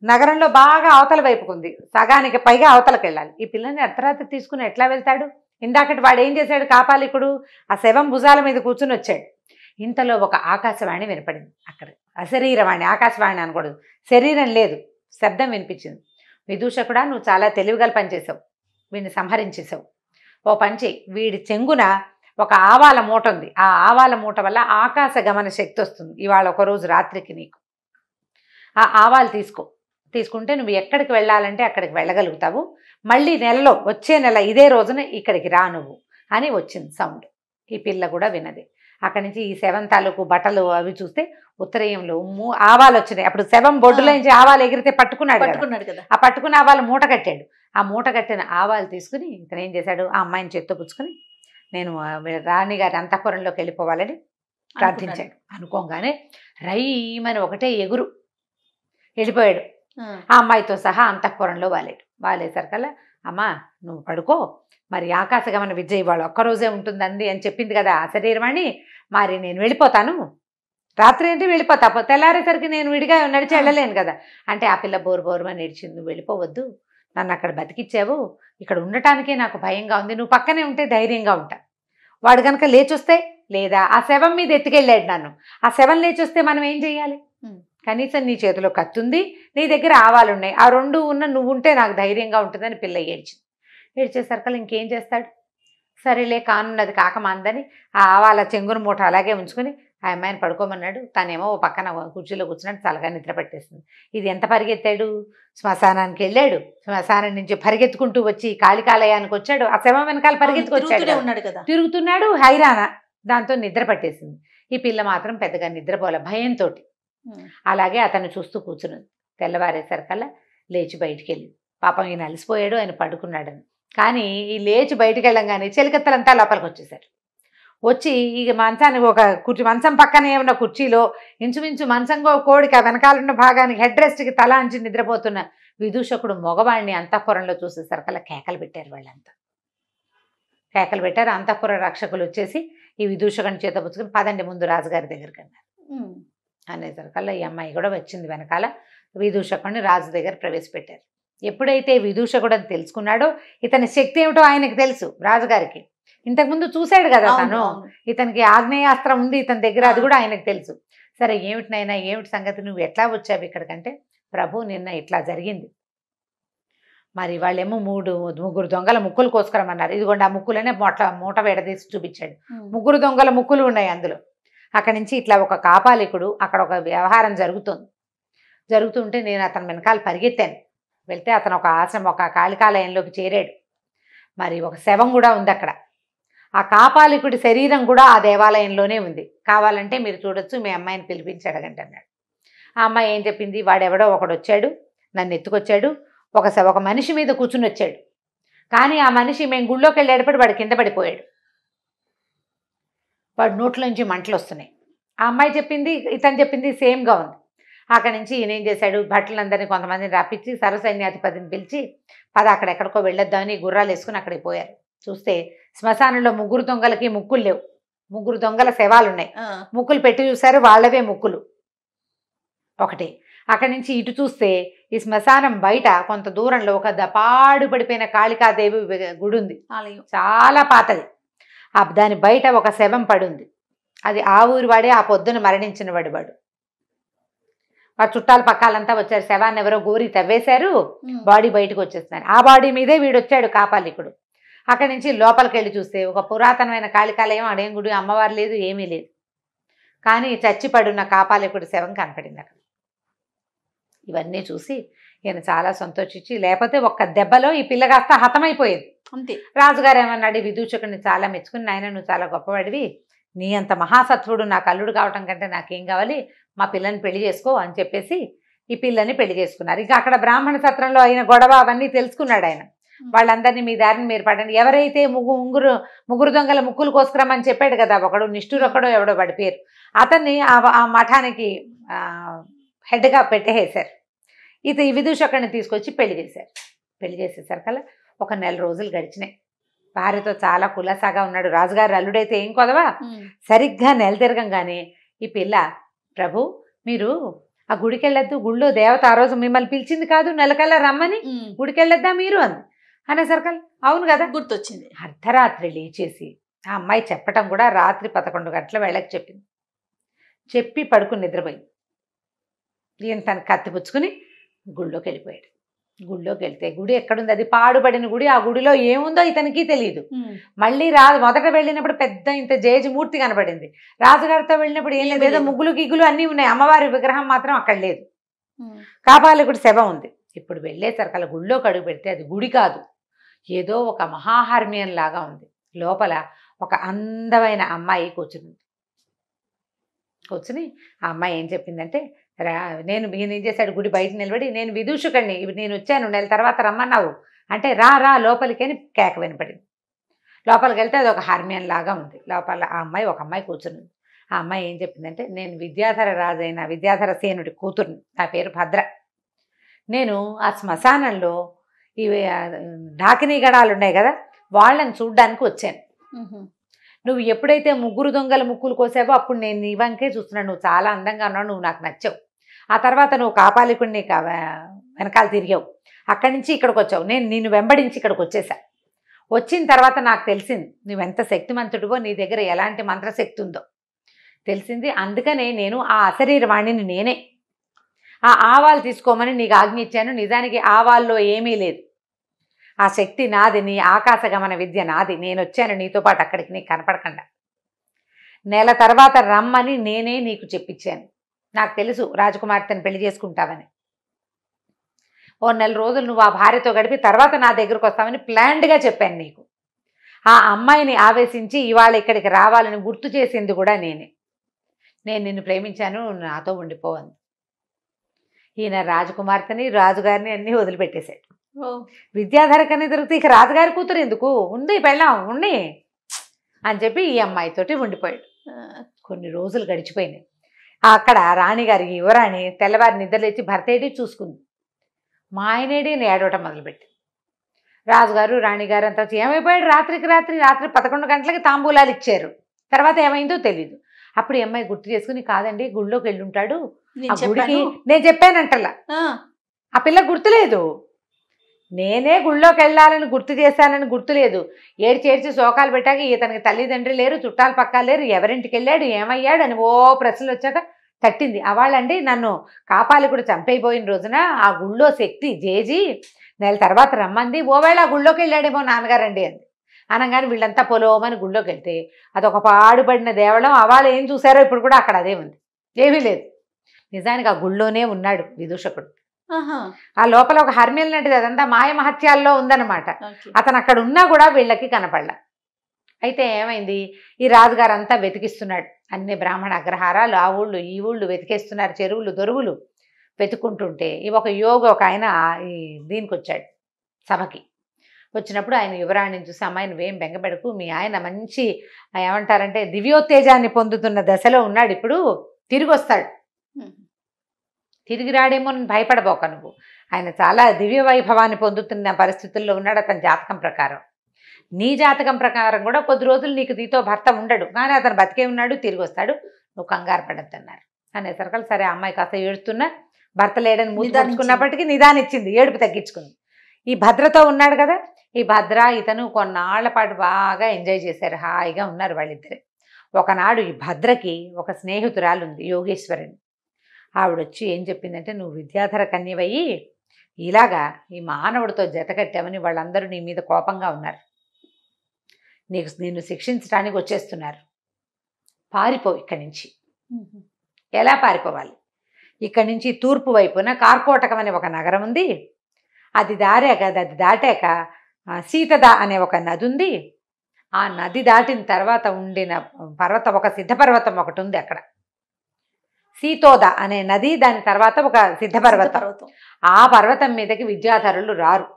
నగరంలో బాగా అవతల వైపుకుంది, సగానికి పైగా అవతలకు వెళ్ళాలి. ఈ పిల్లని అర్ధరాత్రి తీసుకుని ఎట్లా వెళ్తాడు? ఇందాకటి వాడు ఏం చేశాడు, కాపాలికుడు ఆ శవం భుజాల మీద కూర్చుని వచ్చాడు. ఇంతలో ఒక ఆకాశవాణి వినపడింది. అక్కడ అశరీరవాణి, ఆకాశవాణి అనకూడదు, శరీరం లేదు, శబ్దం వినిపించింది. విదూషకుడా, నువ్వు చాలా తెలివిగల పనిచేసావు, వీడిని సంహరించేసావు. ఓ పంచి, వీడి చెంగున ఒక ఆవాల మూట ఉంది, ఆ ఆవాల మూట వల్ల ఆకాశ గమన శక్తి వస్తుంది. ఇవాళ ఒకరోజు రాత్రికి నీకు ఆ ఆవాలు తీసుకుంటే నువ్వు ఎక్కడికి వెళ్ళాలంటే అక్కడికి వెళ్ళగలుగుతావు. మళ్ళీ నెలలో, వచ్చే నెల ఇదే రోజున ఇక్కడికి రా నువ్వు అని వచ్చింది సౌండ్. ఈ పిల్ల కూడా విన్నది. అక్కడి నుంచి ఈ శవం తాలూకు బట్టలు అవి చూస్తే ఉత్తరీయంలో ఆవాలు వచ్చినాయి. అప్పుడు శవం బొడ్డులో నుంచి ఆవాలు ఎగిరితే పట్టుకున్నాడు కదా, ఆ పట్టుకున్న ఆవాలు మూట కట్టాడు. ఆ మూట కట్టిన ఆవాలు తీసుకుని ఇతను ఏం చేశాడు, ఆ అమ్మాయిని చేత్తో పుచ్చుకొని నేను రాణిగారి అంతఃపురంలోకి వెళ్ళిపోవాలని ప్రార్థించాడు. అనుకోగానే రైమని ఒకటే ఎగురు వెళ్ళిపోయాడు. ఆ అమ్మాయితో సహా అంతఃపురంలో వాలేసరికల్లా, అమ్మా నువ్వు పడుకో, మరి ఆకాశగమన విద్య ఇవాళ ఒక్కరోజే ఉంటుందండి అని చెప్పింది కదా ఆ శరీరమణి, మరి నేను వెళ్ళిపోతాను, రాత్రి అంటే వెళ్ళిపోతా, తెల్లారేసరికి నేను విడిగా నడిచి వెళ్ళలేను కదా అంటే, ఆ పిల్ల బోరుమని ఏడ్చింది, నువ్వు వెళ్ళిపోవద్దు, నన్ను అక్కడ బతికిచ్చావు, ఇక్కడ ఉండటానికే నాకు భయంగా ఉంది, నువ్వు పక్కనే ఉంటే ధైర్యంగా ఉంటా. వాడు కనుక లేచొస్తే, లేదా ఆ శవం మీద ఎత్తుకెళ్ళాడు నన్ను, ఆ శవం లేచొస్తే మనం ఏం చెయ్యాలి? కనీసం నీ చేతిలో కత్తుంది, నీ దగ్గర ఆవాలున్నాయి, ఆ రెండు ఉన్న నువ్వు ఉంటే నాకు ధైర్యంగా ఉంటుందని పిల్ల ఏడ్చేసరికల్లా ఇంకేం చేస్తాడు? సరేలే కానున్నది కాకమాందని ఆ ఆవాల చెంగున మూట అలాగే ఉంచుకొని ఆ అమ్మాయిని పడుకోమన్నాడు. తనేమో ఓ పక్కన కుర్చీలో కూర్చున్నట్టు చల్లగా నిద్ర పట్టేస్తుంది. ఇది ఎంత పరిగెత్తాడు, శ్మశానానికి వెళ్ళాడు, శ్మశానం నుంచి పరిగెత్తుకుంటూ వచ్చి కాళికాలయానికి వచ్చాడు, ఆ శవం వెనకాల పరిగెత్తుకొచ్చాడు, తిరుగుతున్నాడు హైరాణ. దాంతో నిద్ర పట్టేసింది. ఈ పిల్ల మాత్రం పెద్దగా నిద్రపోలే, భయంతో అలాగే అతను చూస్తూ కూర్చున్నది. తెల్లవారేసరికల్లా లేచి బయటికి వెళ్ళింది. పాపం ఈయన అలసిపోయాడు, ఆయన పడుకున్నాడని. కానీ ఈ లేచి బయటికి వెళ్ళంగానే చెలికత్తలంతా లోపలికి వచ్చేసారు. వచ్చి ఇక మంచానికి ఒక మంచం పక్కనే ఉన్న కుర్చీలో ఇంచుమించు మంచంగో కోడికి వెనకాలన్న భాగానికి హెడ్ రెస్ట్కి తల అంచి నిద్రపోతున్న విదూషకుడు మగవాడిని అంతఃపురంలో చూసేసరికల్లా కేకలు పెట్టారు. వాళ్ళంతా కేకలు పెట్టారు. అంతఃపుర రక్షకులు వచ్చేసి ఈ విదూషకుని చేత పుచ్చుకొని పదండి ముందు రాజుగారి దగ్గరికి అన్నారు. అనేసరికల్లా ఈ అమ్మాయి కూడా వచ్చింది వెనకాల. విదూషకుడిని రాజు దగ్గర ప్రవేశపెట్టారు. ఎప్పుడైతే విదూషకుడు అని తెలుసుకున్నాడో ఇతని శక్తి ఏమిటో ఆయనకు తెలుసు. రాజుగారికి ఇంతకుముందు చూశాడు కదా తను, ఇతనికి ఆగ్నేయాస్త్రం ఉంది ఇతని దగ్గర, అది కూడా ఆయనకు తెలుసు. సరే ఏమిటినైనా ఏమిటి సంగతి, నువ్వు ఎట్లా వచ్చావు ఇక్కడికంటే, ప్రభు నిన్న ఇట్లా జరిగింది, మరి వాళ్ళేమో ముగ్గురు దొంగల ముక్కులు కోసుకురమన్నారు, ఇదిగోండి ఆ ముక్కులనే మూట వేడదీసి చూపించాడు. 3 దొంగల ముక్కులు ఉన్నాయి అందులో. అక్కడి నుంచి ఇట్లా ఒక కాపాలికుడు, అక్కడ ఒక వ్యవహారం జరుగుతుంటే నేను అతని వెనకాల పరిగెత్తాను. వెళ్తే అతను ఒక ఆశ్రమం, ఒక కాళికాలయంలోకి చేరాడు. మరి ఒక శవం కూడా ఉంది అక్కడ. ఆ కాపాలికుడి శరీరం కూడా ఆ దేవాలయంలోనే ఉంది. కావాలంటే మీరు చూడొచ్చు, మీ అమ్మాయిని పిలిపించి అడగండి అన్నాడు. ఆ అమ్మాయి ఏం చెప్పింది, వాడెవడో ఒకడు వచ్చాడు, నన్ను ఎత్తుకొచ్చాడు, ఒక మనిషి మీద కూర్చుని వచ్చాడు, కానీ ఆ మనిషి మేము గుళ్ళోకి వెళ్ళేటప్పుడు వాడు కింద పడిపోయాడు, వాడు నోట్లోంచి మంటలు వస్తున్నాయి, ఆ అమ్మాయి చెప్పింది ఇతను చెప్పింది సేమ్గా ఉంది. అక్కడి నుంచి ఈయన ఏం చేశాడు, భటులందరినీ కొంతమందిని రప్పించి సర్వసైన్యాధిపతిని పిలిచి పద అక్కడెక్కడికో వెళ్ళొద్దామని గుర్రాలు వేసుకుని అక్కడికి పోయారు. చూస్తే శ్మశానంలో 3 దొంగలకి ముక్కులు లేవు. 3 దొంగల శవాలు ఉన్నాయి. ముక్కులు పెట్టి చూశారు, వాళ్ళవే ముక్కులు ఒకటి. అక్కడి నుంచి ఇటు చూస్తే ఈ శ్మశానం బయట కొంత దూరంలో ఒక పాడు పడిపోయిన కాళికాదేవి గుడి ఉంది, చాలా పాతది. దాని బయట ఒక శవం పడి ఉంది. అది ఆ ఊరి వాడే, ఆ పొద్దున మరణించిన వాడు. వాడు చుట్టాల పక్కాలంతా వచ్చారు. శవాన్ని ఎవరో గోరి తవ్వేశారు, బాడీ బయటకు వచ్చేస్తున్నారు. ఆ బాడీ మీదే వీడు వచ్చాడు కాపాలికుడు. అక్కడి నుంచి లోపలికి వెళ్ళి చూస్తే ఒక పురాతనమైన కాళికాలయం, అడేం గుడి, అమ్మవారు లేదు, ఏమీ లేదు. కానీ చచ్చిపడున్న కాపాలికుడి శవం కనపడింది అక్కడ. ఇవన్నీ చూసి ఈయన చాలా సంతోషించి, లేకపోతే ఒక్క దెబ్బలో ఈ పిల్ల కాస్త హతమైపోయేది అంతే. రాజుగారు ఏమన్నాడు, విదూషకుడిని చాలా మెచ్చుకుని, నాయన నువ్వు చాలా గొప్పవాడివి, నీ అంత మహాసత్వుడు నాకు అల్లుడు కావటం కంటే నాకేం కావాలి, మా పిల్లని పెళ్లి చేసుకో అని చెప్పేసి ఈ పిల్లని పెళ్లి చేసుకున్నారు. ఇంకా అక్కడ బ్రాహ్మణ సత్రంలో అయిన గొడవ అవన్నీ తెలుసుకున్నాడు ఆయన. వాళ్ళందరినీ మీ దారిని మీరు పడండి. ఎవరైతే ముగ్గురు దొంగల ముక్కులు కోసుకురమ్మని చెప్పాడు కదా ఒకడు, నిష్ఠురొక్కడో ఎవడో వాడి పేరు, అతన్ని ఆ మఠానికి హెడ్గా పెట్టేసారు. ఈ విదూషకుడిని తీసుకొచ్చి పెళ్లి చేశారు. పెళ్లి చేసేసరికల్లా ఒక 1 నెల రోజులు గడిచినాయి. భార్యతో చాలా కులాసాగా ఉన్నాడు. రాజుగారు అల్లుడైతే ఏం కొదవా. సరిగ్గా నెల తిరగంగానే ఈ పిల్ల, ప్రభు మీరు ఆ గుడికి వెళ్ళొద్దు, గుళ్ళో దేవత ఆ రోజు మిమ్మల్ని పిలిచింది కాదు, నెలకల్లా రమ్మని, గుడికి వెళ్ళొద్దా మీరు అంది. అనేసరికల్ అవును కదా గుర్తొచ్చింది. అర్ధరాత్రి లేచేసి ఆ అమ్మాయి చెప్పటం కూడా రాత్రి 11 గంటల వేళకి చెప్పింది. చెప్పి పడుకుని నిద్రపోయింది. ఈయన తన కత్తి పుచ్చుకుని గుళ్ళోకి వెళ్ళిపోయాడు. గుళ్ళోకి వెళ్తే గుడి ఎక్కడుంది, అది పాడుపడిన గుడి. ఆ గుడిలో ఏముందో ఇతనికి తెలియదు. మళ్ళీ మొదట వెళ్ళినప్పుడు పెద్ద ఇంత జేజమూర్తి కనబడింది. రాజుగారితో వెళ్ళినప్పుడు ఏం లేదు, ఏదో ముగ్గులు గిగ్గులు అన్నీ ఉన్నాయి, అమ్మవారి విగ్రహం మాత్రం అక్కడ లేదు. కాపాలికుడి శవం ఉంది. ఇప్పుడు వెళ్ళేసరికి అలా గుళ్ళోకి అడుగు పెడితే అది గుడి కాదు, ఏదో ఒక మహాహర్మ్యం లాగా ఉంది. లోపల ఒక అందమైన అమ్మాయి కూర్చుని ఆ అమ్మాయి ఏం చెప్పిందంటే, ఈయన ఏం చేశాడు, గుడి బయట నిలబడి, నేను విదూషకుడిని, నేను వచ్చాను, నెల తర్వాత రమ్మన్నావు అంటే, రా లోపలికి అని కేక వినపడింది. లోపలికి వెళ్తే అది ఒక హార్మ్యం లాగా ఉంది. లోపల ఒక అమ్మాయి కూర్చుని. ఆ అమ్మాయి ఏం చెప్పిందంటే, నేను విద్యాధర రాజైన విద్యాధర సేనుడి కూతురుని, నా పేరు భద్ర. నేను ఆ శ్మశానంలో ఇవి డాకినీ గణాలు ఉన్నాయి కదా, వాళ్ళని చూడ్డానికి వచ్చాను. నువ్వు ఎప్పుడైతే 3 దొంగల ముక్కులు కోసావో అప్పుడు నేను నీ వంకే చూస్తున్నాను, నువ్వు చాలా అందంగా ఉన్నావు, నువ్వు నాకు నచ్చావు. ఆ తర్వాత నువ్వు కాపాలికుడిని వెనకాల తిరిగావు, అక్కడి నుంచి ఇక్కడికి వచ్చావు, నేను నిన్ను వెంబడించి ఇక్కడికి వచ్చేసా. వచ్చిన తర్వాత నాకు తెలిసింది నువ్వెంత శక్తిమంతుడివో, నీ దగ్గర ఎలాంటి మంత్రశక్తి ఉందో తెలిసింది. అందుకనే నేను ఆ అశరీరవాణిని నేనే ఆ ఆవాలు తీసుకోమని నీకు ఆజ్ఞ ఇచ్చాను. నిజానికి ఆవాల్లో ఏమీ లేదు, ఆ శక్తి నాది, నీ ఆకాశగమన విద్య నాది. నేను వచ్చాను నీతో పాటు అక్కడికి, నీకు కనపడకుండా. నెల తర్వాత రమ్మని నేనే నీకు చెప్పించాను. నాకు తెలుసు రాజకుమార్తెను పెళ్లి చేసుకుంటావని. ఓ 1 నెల రోజులు నువ్వు ఆ భార్యతో గడిపి తర్వాత నా దగ్గరకు వస్తామని ప్లాన్డ్గా చెప్పాను నీకు. ఆ అమ్మాయిని ఆవేశించి ఇవాళ ఇక్కడికి రావాలని గుర్తు చేసింది కూడా నేనే. నేను నిన్ను ప్రేమించాను, నాతో ఉండిపోవాలి. ఈయన రాజకుమార్తెని రాజుగారిని అన్నీ వదిలిపెట్టేశాడు. విద్యాధర కన్నా తిరిగితే ఇక రాజుగారి కూతురు ఎందుకు ఉంది, పెళ్ళాం ఉండి అని చెప్పి ఈ అమ్మాయితోటి ఉండిపోయాడు. కొన్ని రోజులు గడిచిపోయినాయి. అక్కడ రాణిగారికి యువరాణి తెల్లవారి నిద్రలేచి భర్తేడి చూసుకుంది. మా ఆయనేడి అని ఏడవటం మొదలుపెట్టి, రాజుగారు రాణిగారు అంతా ఏమైపోయాడు, రాత్రి 11 గంటలకి తాంబూలాలు ఇచ్చారు. తర్వాత ఏమైందో తెలీదు. అప్పుడు ఈ అమ్మాయి గుర్తు చేసుకుని, కాదండి గుళ్ళోకి వెళ్ళి ఉంటాడు, ఆ గుడికి నేను చెప్పానంటలా, ఆ పిల్ల గుర్తులేదు, నేనే గుళ్ళోకి వెళ్ళాలని గుర్తు చేశానని గుర్తులేదు. ఏడ్చేడ్చి శోకాలు పెట్టాక ఇతనికి తల్లిదండ్రి లేరు, చుట్టాలు పక్కాలు లేరు, ఎవరింటికి వెళ్ళాడు, ఏమయ్యాడు అని ఓ ప్రశ్నలు వచ్చాక తట్టింది. అవాళ్ళండి నన్ను కాపాలికుడు చంపైపోయిన రోజున ఆ గుళ్ళో శక్తి జేజీ నెల తర్వాత రమ్మంది, ఓవేళ ఆ గుళ్ళోకి వెళ్ళాడేమో నాన్నగారండి అంది. అనగానే వీళ్ళంతా పొలోమని గుళ్ళోకి వెళ్తే అదొక పాడుపడిన దేవళం. అవాళ్ళు ఏం చూసారో ఇప్పుడు కూడా అక్కడ అదే ఉంది, ఏమీ లేదు. నిజానికి ఆ గుళ్ళోనే ఉన్నాడు విదూషకుడు. ఆ లోపల ఒక హర్మ్యం లాంటిది, అదంతా మాయ మహత్యాల్లో ఉందన్నమాట. అతను అక్కడ ఉన్నా కూడా వీళ్ళకి కనపడలా. అయితే ఏమైంది, ఈ రాజుగారు అంతా వెతికిస్తున్నాడు, అన్ని బ్రాహ్మణ అగ్రహారాలు ఆ ఊళ్ళు ఈ ఊళ్ళు వెతికేస్తున్నారు, చెరువులు దొరువులు వెతుక్కుంటుంటే ఒక యోగి ఒక ఆయన ఈ దీనికి వచ్చాడు సభకి. వచ్చినప్పుడు ఆయన యువరాణిని చూసి, అమ్మాయి నువ్వేం బెంగపెడకు, మీ ఆయన మంచి ఏమంటారంటే దివ్యోత్తేజాన్ని పొందుతున్న దశలో ఉన్నాడు, ఇప్పుడు తిరిగి వస్తాడు, తిరిగి రాడేమో అని భయపడబోక నువ్వు, ఆయన చాలా దివ్య వైభవాన్ని పొందుతున్న పరిస్థితుల్లో ఉన్నాడు అతని జాతకం ప్రకారం. నీ జాతకం ప్రకారం కూడా కొద్ది రోజులు నీతో భర్త ఉండడు, కానీ అతను బతికే ఉన్నాడు, తిరిగి వస్తాడు, నువ్వు కంగారు పడద్దు అన్నారు. అనేసరికి సరే అమ్మాయి కాస్త ఏడుస్తున్నా, భర్త లేడని మూసుకున్నప్పటికీ నిదానిచ్చింది, ఏడుపు తగ్గించుకుంది. ఈ భద్రతో ఉన్నాడు కదా, ఈ భద్ర ఇతను కొన్నాళ్ల పాటు బాగా ఎంజాయ్ చేశారు, హాయిగా ఉన్నారు వాళ్ళిద్దరే. ఒకనాడు ఈ భద్రకి ఒక స్నేహితురాలు ఉంది, యోగేశ్వరిని. ఆవిడొచ్చి ఏం చెప్పిందంటే, నువ్వు విద్యాధర కన్యవయ్యి ఇలాగా ఈ మానవుడితో జతకట్టామని వాళ్ళందరూ నీ మీద కోపంగా ఉన్నారు, నిన్ను శిక్షించడానికి వచ్చేస్తున్నారు, పారిపో ఇక్కడి నుంచి. ఎలా పారిపోవాలి? ఇక్కడి నుంచి తూర్పు వైపున కార్కోటకం అనే ఒక నగరం ఉంది, అది దాటాక సీతద అనే ఒక నది ఉంది, ఆ నది దాటిన తర్వాత ఉండిన పర్వతం, ఒక సిద్ధపర్వతం ఒకటి ఉంది అక్కడ, సీతోద అనే నది, దాని తర్వాత ఒక సిద్ధపర్వతం. ఆ పర్వతం మీదకి విద్యాధరులు రారు,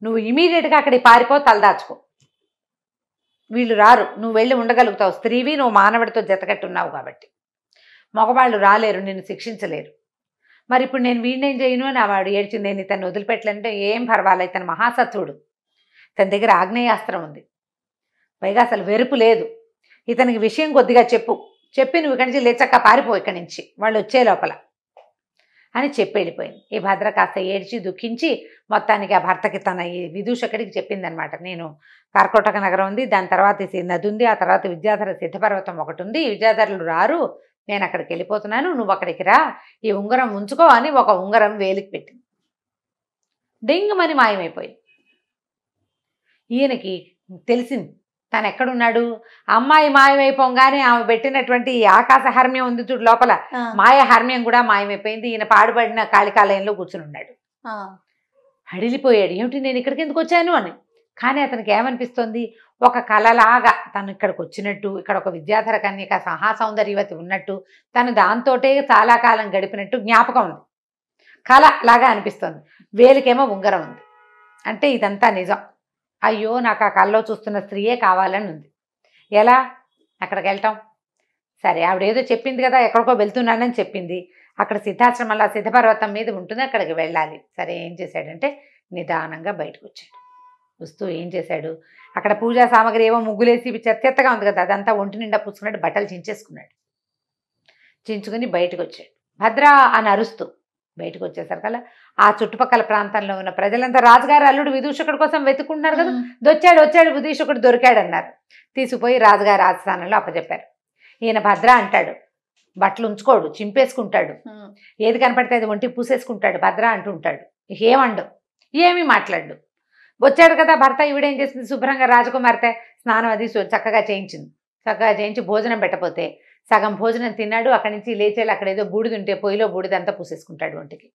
నువ్వు ఇమీడియట్గా అక్కడికి పారిపో, తలదాచుకో, వీళ్ళు రారు, నువ్వు వెళ్ళి ఉండగలుగుతావు, స్త్రీవి, నువ్వు మానవుడితో జతకట్టున్నావు కాబట్టి, మగవాళ్ళు రాలేరు, నిన్ను శిక్షించలేరు. మరి ఇప్పుడు నేను వీడినేం చేయను అని వాడు ఏడ్చింది. నేను ఇతను వదిలిపెట్టలేంటే ఏం పర్వాలేదు, ఇతను మహాసత్వుడు, ఇతని దగ్గర ఆగ్నేయాస్త్రం ఉంది, పైగా అసలు వెరుపు లేదు, ఇతనికి విషయం కొద్దిగా చెప్పి నువ్వు ఇక్కడి నుంచి లేచక్క పారిపో ఇక్కడి నుంచి, వాళ్ళు వచ్చే లోపల అని చెప్పి వెళ్ళిపోయింది. ఈ భద్ర కాస్త ఏడ్చి దుఃఖించి మొత్తానికి ఆ భర్తకి తన ఈ విదూషకుడికి చెప్పిందనమాట, నేను కార్కోటక నగరం ఉంది, దాని తర్వాత నది ఉంది, ఆ తర్వాత విద్యాధర సిద్ధపర్వతం ఒకటి ఉంది, విద్యాధరులు రారు, నేను అక్కడికి వెళ్ళిపోతున్నాను, నువ్వు అక్కడికి రా, ఈ ఉంగరం ఉంచుకో అని ఒక ఉంగరం వేలికి పెట్టింది. డెంగుమని మాయమైపోయింది. ఈయనకి తెలిసింది తను ఎక్కడున్నాడు. అమ్మాయి మాయమైపోగానే ఆమె పెట్టినటువంటి ఆకాశ హర్మ్యం ఉంది చూడు లోపల, మాయ హర్మ్యం కూడా మాయమైపోయింది. ఈయన పాడుపడిన కాళికాలయంలో కూర్చుని ఉన్నాడు. హడిలిపోయాడు, ఏమిటి నేను ఇక్కడికి ఎందుకు వచ్చాను అని. కానీ అతనికి ఏమనిపిస్తుంది, ఒక కళలాగా తను ఇక్కడికి వచ్చినట్టు, ఇక్కడ ఒక విద్యాధర కన్యక మహాసౌందర్యవతి ఉన్నట్టు, తను దాంతోటే చాలా కాలం గడిపినట్టు జ్ఞాపకం ఉంది, కళ లాగా అనిపిస్తుంది. వేలికేమో ఉంగరం ఉంది, అంటే ఇదంతా నిజం. అయ్యో నాకు ఆ కళ్ళలో చూస్తున్న స్త్రీయే కావాలని ఉంది. ఎలా అక్కడికి వెళ్తాం? సరే ఆవిడ ఏదో చెప్పింది కదా, ఎక్కడికో వెళ్తున్నానని చెప్పింది, అక్కడ సిద్ధాశ్రమంలో సిద్ధపర్వతం మీద ఉంటుంది, అక్కడికి వెళ్ళాలి. సరే ఏం చేశాడంటే నిదానంగా బయటకు వచ్చాడు. వస్తూ ఏం చేశాడు, అక్కడ పూజా సామాగ్రి ఏవో ముగ్గులేసి చెత్తగా ఉంది కదా, అదంతా ఒంటి నిండా పూసుకున్నాడు, బట్టలు చించేసుకున్నాడు. చించుకుని బయటకు వచ్చాడు. భద్రా అని అరుస్తూ బయటకు వచ్చేసరికల్లా ఆ చుట్టుపక్కల ప్రాంతంలో ఉన్న ప్రజలంతా రాజుగారు అల్లుడు విదూషకుడి కోసం వెతుకుంటున్నారు కదా, వచ్చాడు విదూషకుడు దొరికాడు అన్నారు. తీసుకుపోయి రాజుగారి ఆస్థానంలో అప్పచెప్పారు. ఈయన భద్ర అంటాడు, బట్టలు ఉంచుకోడు, చింపేసుకుంటాడు, ఏది కనపడితే అది ఒంటికి పూసేసుకుంటాడు, భద్ర అంటుంటాడు. ఏమండు, ఏమీ మాట్లాడు. వచ్చాడు కదా భర్త, ఈవిడేం చేసింది, శుభ్రంగా రాజకుమార్తె స్నానం అది చక్కగా చేయించి భోజనం పెట్టపోతే సగం భోజనం తిన్నాడు. అక్కడి నుంచి లేచేళ్ళు అక్కడ ఏదో బూడిదుంటే పొయ్యిలో బూడిదంతా పూసేసుకుంటాడు ఒంటికి.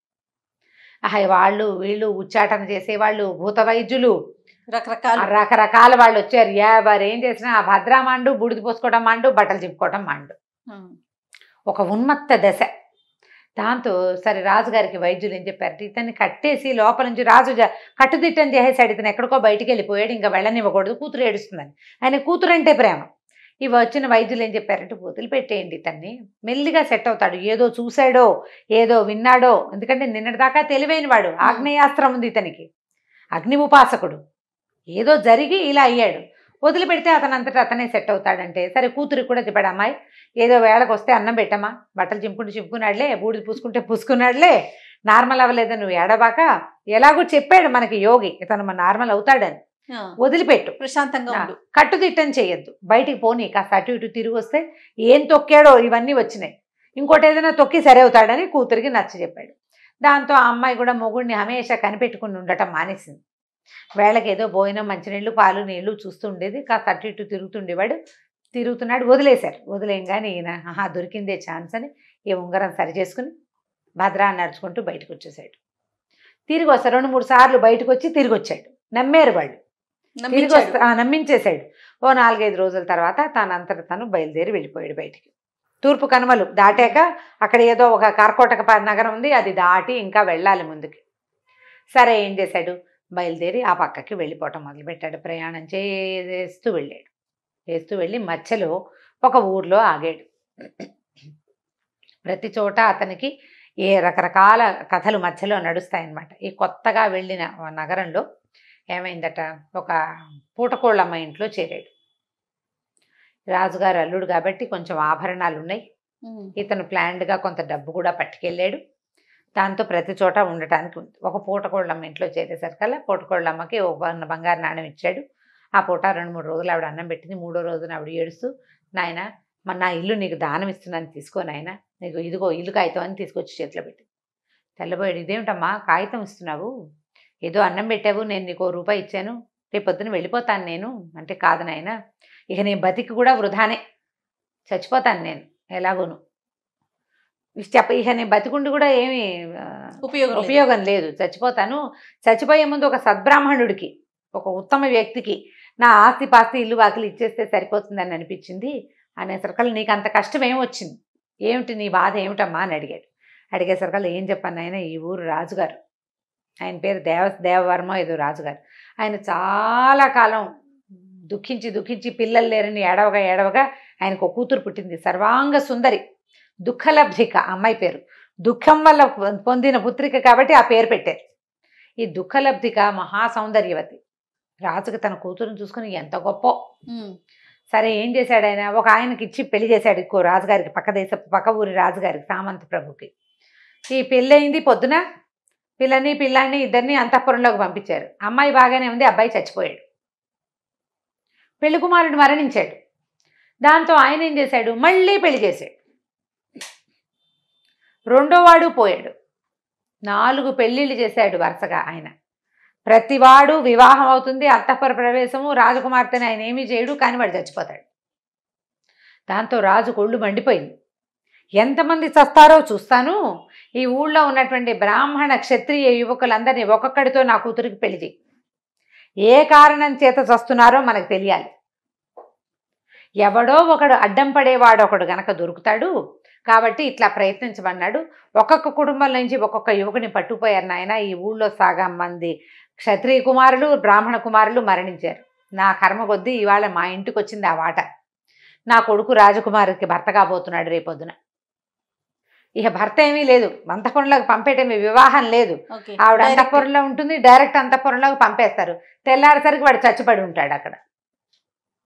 వాళ్ళు వీళ్ళు ఉచ్చాటన చేసేవాళ్ళు, భూత వైద్యులు, రకరకాల వాళ్ళు వచ్చారు. ఎవరు ఏం చేసినా ఆ భద్రా మాండు, బూడిది పోసుకోవడం మాండు, బట్టలు చింపుకోవడం మాండు. ఒక ఉన్మత్త దశ. దాంతో సరే రాజుగారికి వైద్యులు ఏం చెప్పారు, ఇతన్ని కట్టేసి లోపల నుంచి రాజు కట్టుదిట్టం చేసేసాడు, ఇతను ఎక్కడికో బయటికి వెళ్ళిపోయాడు, ఇంకా వెళ్ళనివ్వకూడదు, కూతురు ఏడుస్తుందని. ఆయన కూతురు అంటే ప్రేమ. ఇవి వచ్చిన వైద్యులు ఏం చెప్పారంటే వదిలిపెట్టేయండి, ఇతన్ని మెల్లిగా సెట్ అవుతాడు, ఏదో చూశాడో ఏదో విన్నాడో, ఎందుకంటే నిన్నటిదాకా తెలివైన వాడు, ఆగ్నేయాస్త్రం ఉంది ఇతనికి, అగ్ని ఉపాసకుడు, ఏదో జరిగి ఇలా అయ్యాడు, వదిలిపెడితే అతనంతటా అతనే సెట్ అవుతాడంటే సరే కూతురికి కూడా చెప్పాడు, అమ్మాయి ఏదో వేళకు వస్తే అన్నం పెట్టమ్మా, బట్టలు చింపుకున్నాడులే, బూడిది పూసుకున్నాడులే, నార్మల్ అవ్వలేదు, నువ్వు ఏడబాక, ఎలాగో చెప్పాడు మనకి యోగి, ఇతను నార్మల్ అవుతాడని, వదిలిపెట్టు, ప్రశాంతంగా ఉండు, కట్టుదిట్టం చేయొద్దు, బయటికి పోనీ, కాస్త అటు ఇటు తిరిగి వస్తే ఏం తొక్కాడో ఇవన్నీ వచ్చినాయి, ఇంకోటి ఏదైనా తొక్కి సరే అవుతాడని కూతురికి నచ్చ చెప్పాడు. దాంతో ఆ అమ్మాయి కూడా మొగుడిని హమేషా కనిపెట్టుకుని ఉండటం మానేసింది. వేళకి ఏదో భోజనం, మంచినీళ్ళు, పాలు, నీళ్లు చూస్తూ ఉండేది, కాస్త అటు ఇటు తిరుగుతున్నాడు, వదిలేశారు. వదిలేయంగానే ఈయన దొరికిందే ఛాన్స్ అని ఈ ఉంగరం సరి చేసుకుని భద్రా నడుచుకుంటూ బయటకు వచ్చేసాడు. తిరిగి వస్తారు 2-3 సార్లు బయటకు వచ్చి తిరిగి వచ్చాడు. నమ్మారు వాళ్ళు, తిరిగి నమ్మించేశాడు. ఓ 4-5 రోజుల తర్వాత తనంతట తను బయలుదేరి వెళ్ళిపోయాడు బయటికి. తూర్పు కనుమలు దాటాక అక్కడ ఏదో ఒక కార్కోటక నగరం ఉంది, అది దాటి ఇంకా వెళ్ళాలి ముందుకి. సరే ఏం చేశాడు, బయలుదేరి ఆ పక్కకి వెళ్ళిపోవటం మొదలుపెట్టాడు. ప్రయాణం చేస్తూ వెళ్ళి మధ్యలో ఒక ఊర్లో ఆగాడు. ప్రతి చోట అతనికి రకరకాల కథలు మధ్యలో నడుస్తాయన్నమాట. ఈ కొత్తగా వెళ్ళిన నగరంలో ఏమైందట, ఒక పూటకోళ్ళమ్మ ఇంట్లో చేరాడు. రాజుగారు అల్లుడు కాబట్టి కొంచెం ఆభరణాలు ఉన్నాయి. ఇతను ప్లాన్డ్గా కొంత డబ్బు కూడా పట్టుకెళ్ళాడు. దాంతో ప్రతి చోట ఉండటానికి ఉంది. ఒక పూటకోళ్ళమ్మ ఇంట్లో చేరేసరికల్లా పూటకోళ్ళమ్మకి ఒక బంగారు నాణ్యం ఇచ్చాడు. ఆ పూట 2-3 రోజులు ఆవిడ అన్నం పెట్టింది. 3వ రోజున ఆవిడ ఏడుస్తూ, నాయన నా ఇల్లు నీకు దానం ఇస్తున్నాను, తీసుకో నాయన, నీకు ఇదిగో ఇల్లు కాగితం అని తీసుకొచ్చి చేతిలో పెట్టింది. తెల్లబోయాడు, ఇదేమిటమ్మా కాగితం ఇస్తున్నావు, ఏదో అన్నం పెట్టావు, నేను నీకు ₹1 ఇచ్చాను, రేపు పొద్దున వెళ్ళిపోతాను నేను అంటే, కాదు నాయన, ఇక నేను బతికి కూడా వృధానే, చచ్చిపోతాను నేను ఎలాగోను, ఇక నేను బతికుండి కూడా ఏమీ ఉపయోగం లేదు, చచ్చిపోతాను, చచ్చిపోయే ముందు ఒక సద్బ్రాహ్మణుడికి, ఒక ఉత్తమ వ్యక్తికి నా ఆస్తి పాస్తి ఇల్లు వాకిలు ఇచ్చేస్తే సరిపోతుందని అనిపించింది అనేసరికల్లా నీకు అంత కష్టం ఏమొచ్చింది, ఏమిటి నీ బాధ ఏమిటమ్మా అని అడిగాడు. అడిగేసరికల్లా ఏం చెప్పాను ఆయన, ఈ ఊరు రాజుగారు, ఆయన పేరు దేవవర్మ ఏదో రాజుగారు, ఆయన చాలా కాలం దుఃఖించి పిల్లలు లేరని ఏడవగా ఆయనకు ఒక కూతురు పుట్టింది, సర్వాంగ సుందరి, దుఃఖలబ్ధిక అమ్మాయి పేరు, దుఃఖం వల్ల పొందిన పుత్రిక కాబట్టి ఆ పేరు పెట్టారు. ఈ దుఃఖలబ్ధిక మహాసౌందర్యవతి. రాజుకి తన కూతురుని చూసుకుని ఎంత గొప్ప. సరే ఏం చేశాడు ఆయన, ఒక ఆయనకి ఇచ్చి పెళ్లి చేశాడు, ఇంకో రాజుగారికి, పక్క ఊరి రాజుగారికి, సామంత ప్రభుకి. ఈ పెళ్ళయింది, పొద్దున పిల్లాన్ని ఇద్దరిని అంతఃపురంలోకి పంపించారు. అమ్మాయి బాగానే ఉంది, అబ్బాయి చచ్చిపోయాడు. పెళ్లి కుమారుడు మరణించాడు. దాంతో ఆయన ఏం చేశాడు, మళ్ళీ పెళ్లి చేశాడు. రెండోవాడు పోయాడు. 4 పెళ్ళిళ్ళు చేశాడు వరుసగా ఆయన. ప్రతివాడు వివాహం అవుతుంది, అంతఃపుర ప్రవేశము, రాజకుమార్తెని ఆయన ఏమీ చేయడు, కానీ వాడు చచ్చిపోతాడు. దాంతో రాజు కొళ్ళు మండిపోయింది. ఎంతమంది చస్తారో చూస్తాను, ఈ ఊళ్ళో ఉన్నటువంటి బ్రాహ్మణ క్షత్రియ యువకులందరినీ ఒక్కొక్కడితో నా కూతురికి పెళ్లి చేయి, ఏ కారణం చేత చస్తున్నారో మనకు తెలియాలి, ఎవడో ఒకడు అడ్డం పడేవాడు ఒకడు గనక దొరుకుతాడు, కాబట్టి ఇట్లా ప్రయత్నించమన్నాడు. ఒక్కొక్క కుటుంబం నుంచి ఒక్కొక్క యువకుని పట్టుకుపోయారు నాయన. ఈ ఊళ్ళో సగం మంది క్షత్రియ కుమారులు, బ్రాహ్మణ కుమారులు మరణించారు. నా కర్మ కొద్దీ ఇవాళ మా ఇంటికి వచ్చింది ఆ వాట. నా కొడుకు రాజకుమారికి భర్త కాబోతున్నాడు రేపొద్దున. ఇక భర్త ఏమీ లేదు, అంతఃపురంలోకి పంపేటేమీ, వివాహం లేదు, ఆవిడ అంతఃపురంలో ఉంటుంది, డైరెక్ట్ అంతఃపురంలోకి పంపేస్తారు. తెల్లారేసరికి వాడు చచ్చిపడి ఉంటాడు అక్కడ,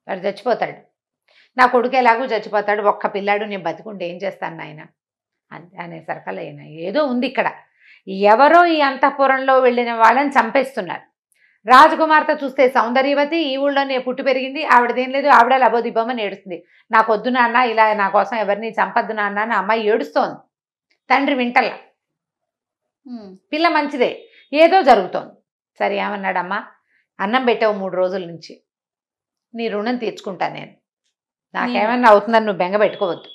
వాడు చచ్చిపోతాడు. నా కొడుకు ఎలాగూ చచ్చిపోతాడు, ఒక్క పిల్లాడు, నేను బతికుంటే ఏం చేస్తాను నాయన అనేసరికల్లా అయినా ఏదో ఉంది ఇక్కడ, ఎవరో ఈ అంతఃపురంలో వెళ్ళిన వాళ్ళని చంపేస్తున్నారు. రాజకుమార్తె చూస్తే సౌందర్యవతి, ఈ ఊళ్ళోనే పుట్టి పెరిగింది, ఆవిడదేం లేదు, ఆవిడ లబోదిబ్బమని ఏడుస్తుంది. నాకు వద్దు నాన్న, ఇలా నా కోసం ఎవరిని చంపద్దు నాన్న అని అమ్మాయి ఏడుస్తోంది. తండ్రి వింటల్లా. పిల్ల మంచిదే, ఏదో జరుగుతోంది. సరే ఏమన్నాడమ్మా, అన్నం పెట్టావు 3 రోజుల నుంచి, నీ రుణం తీర్చుకుంటా నేను, నాకేమన్నా అవుతుందని నువ్వు బెంగ పెట్టుకోవద్దు,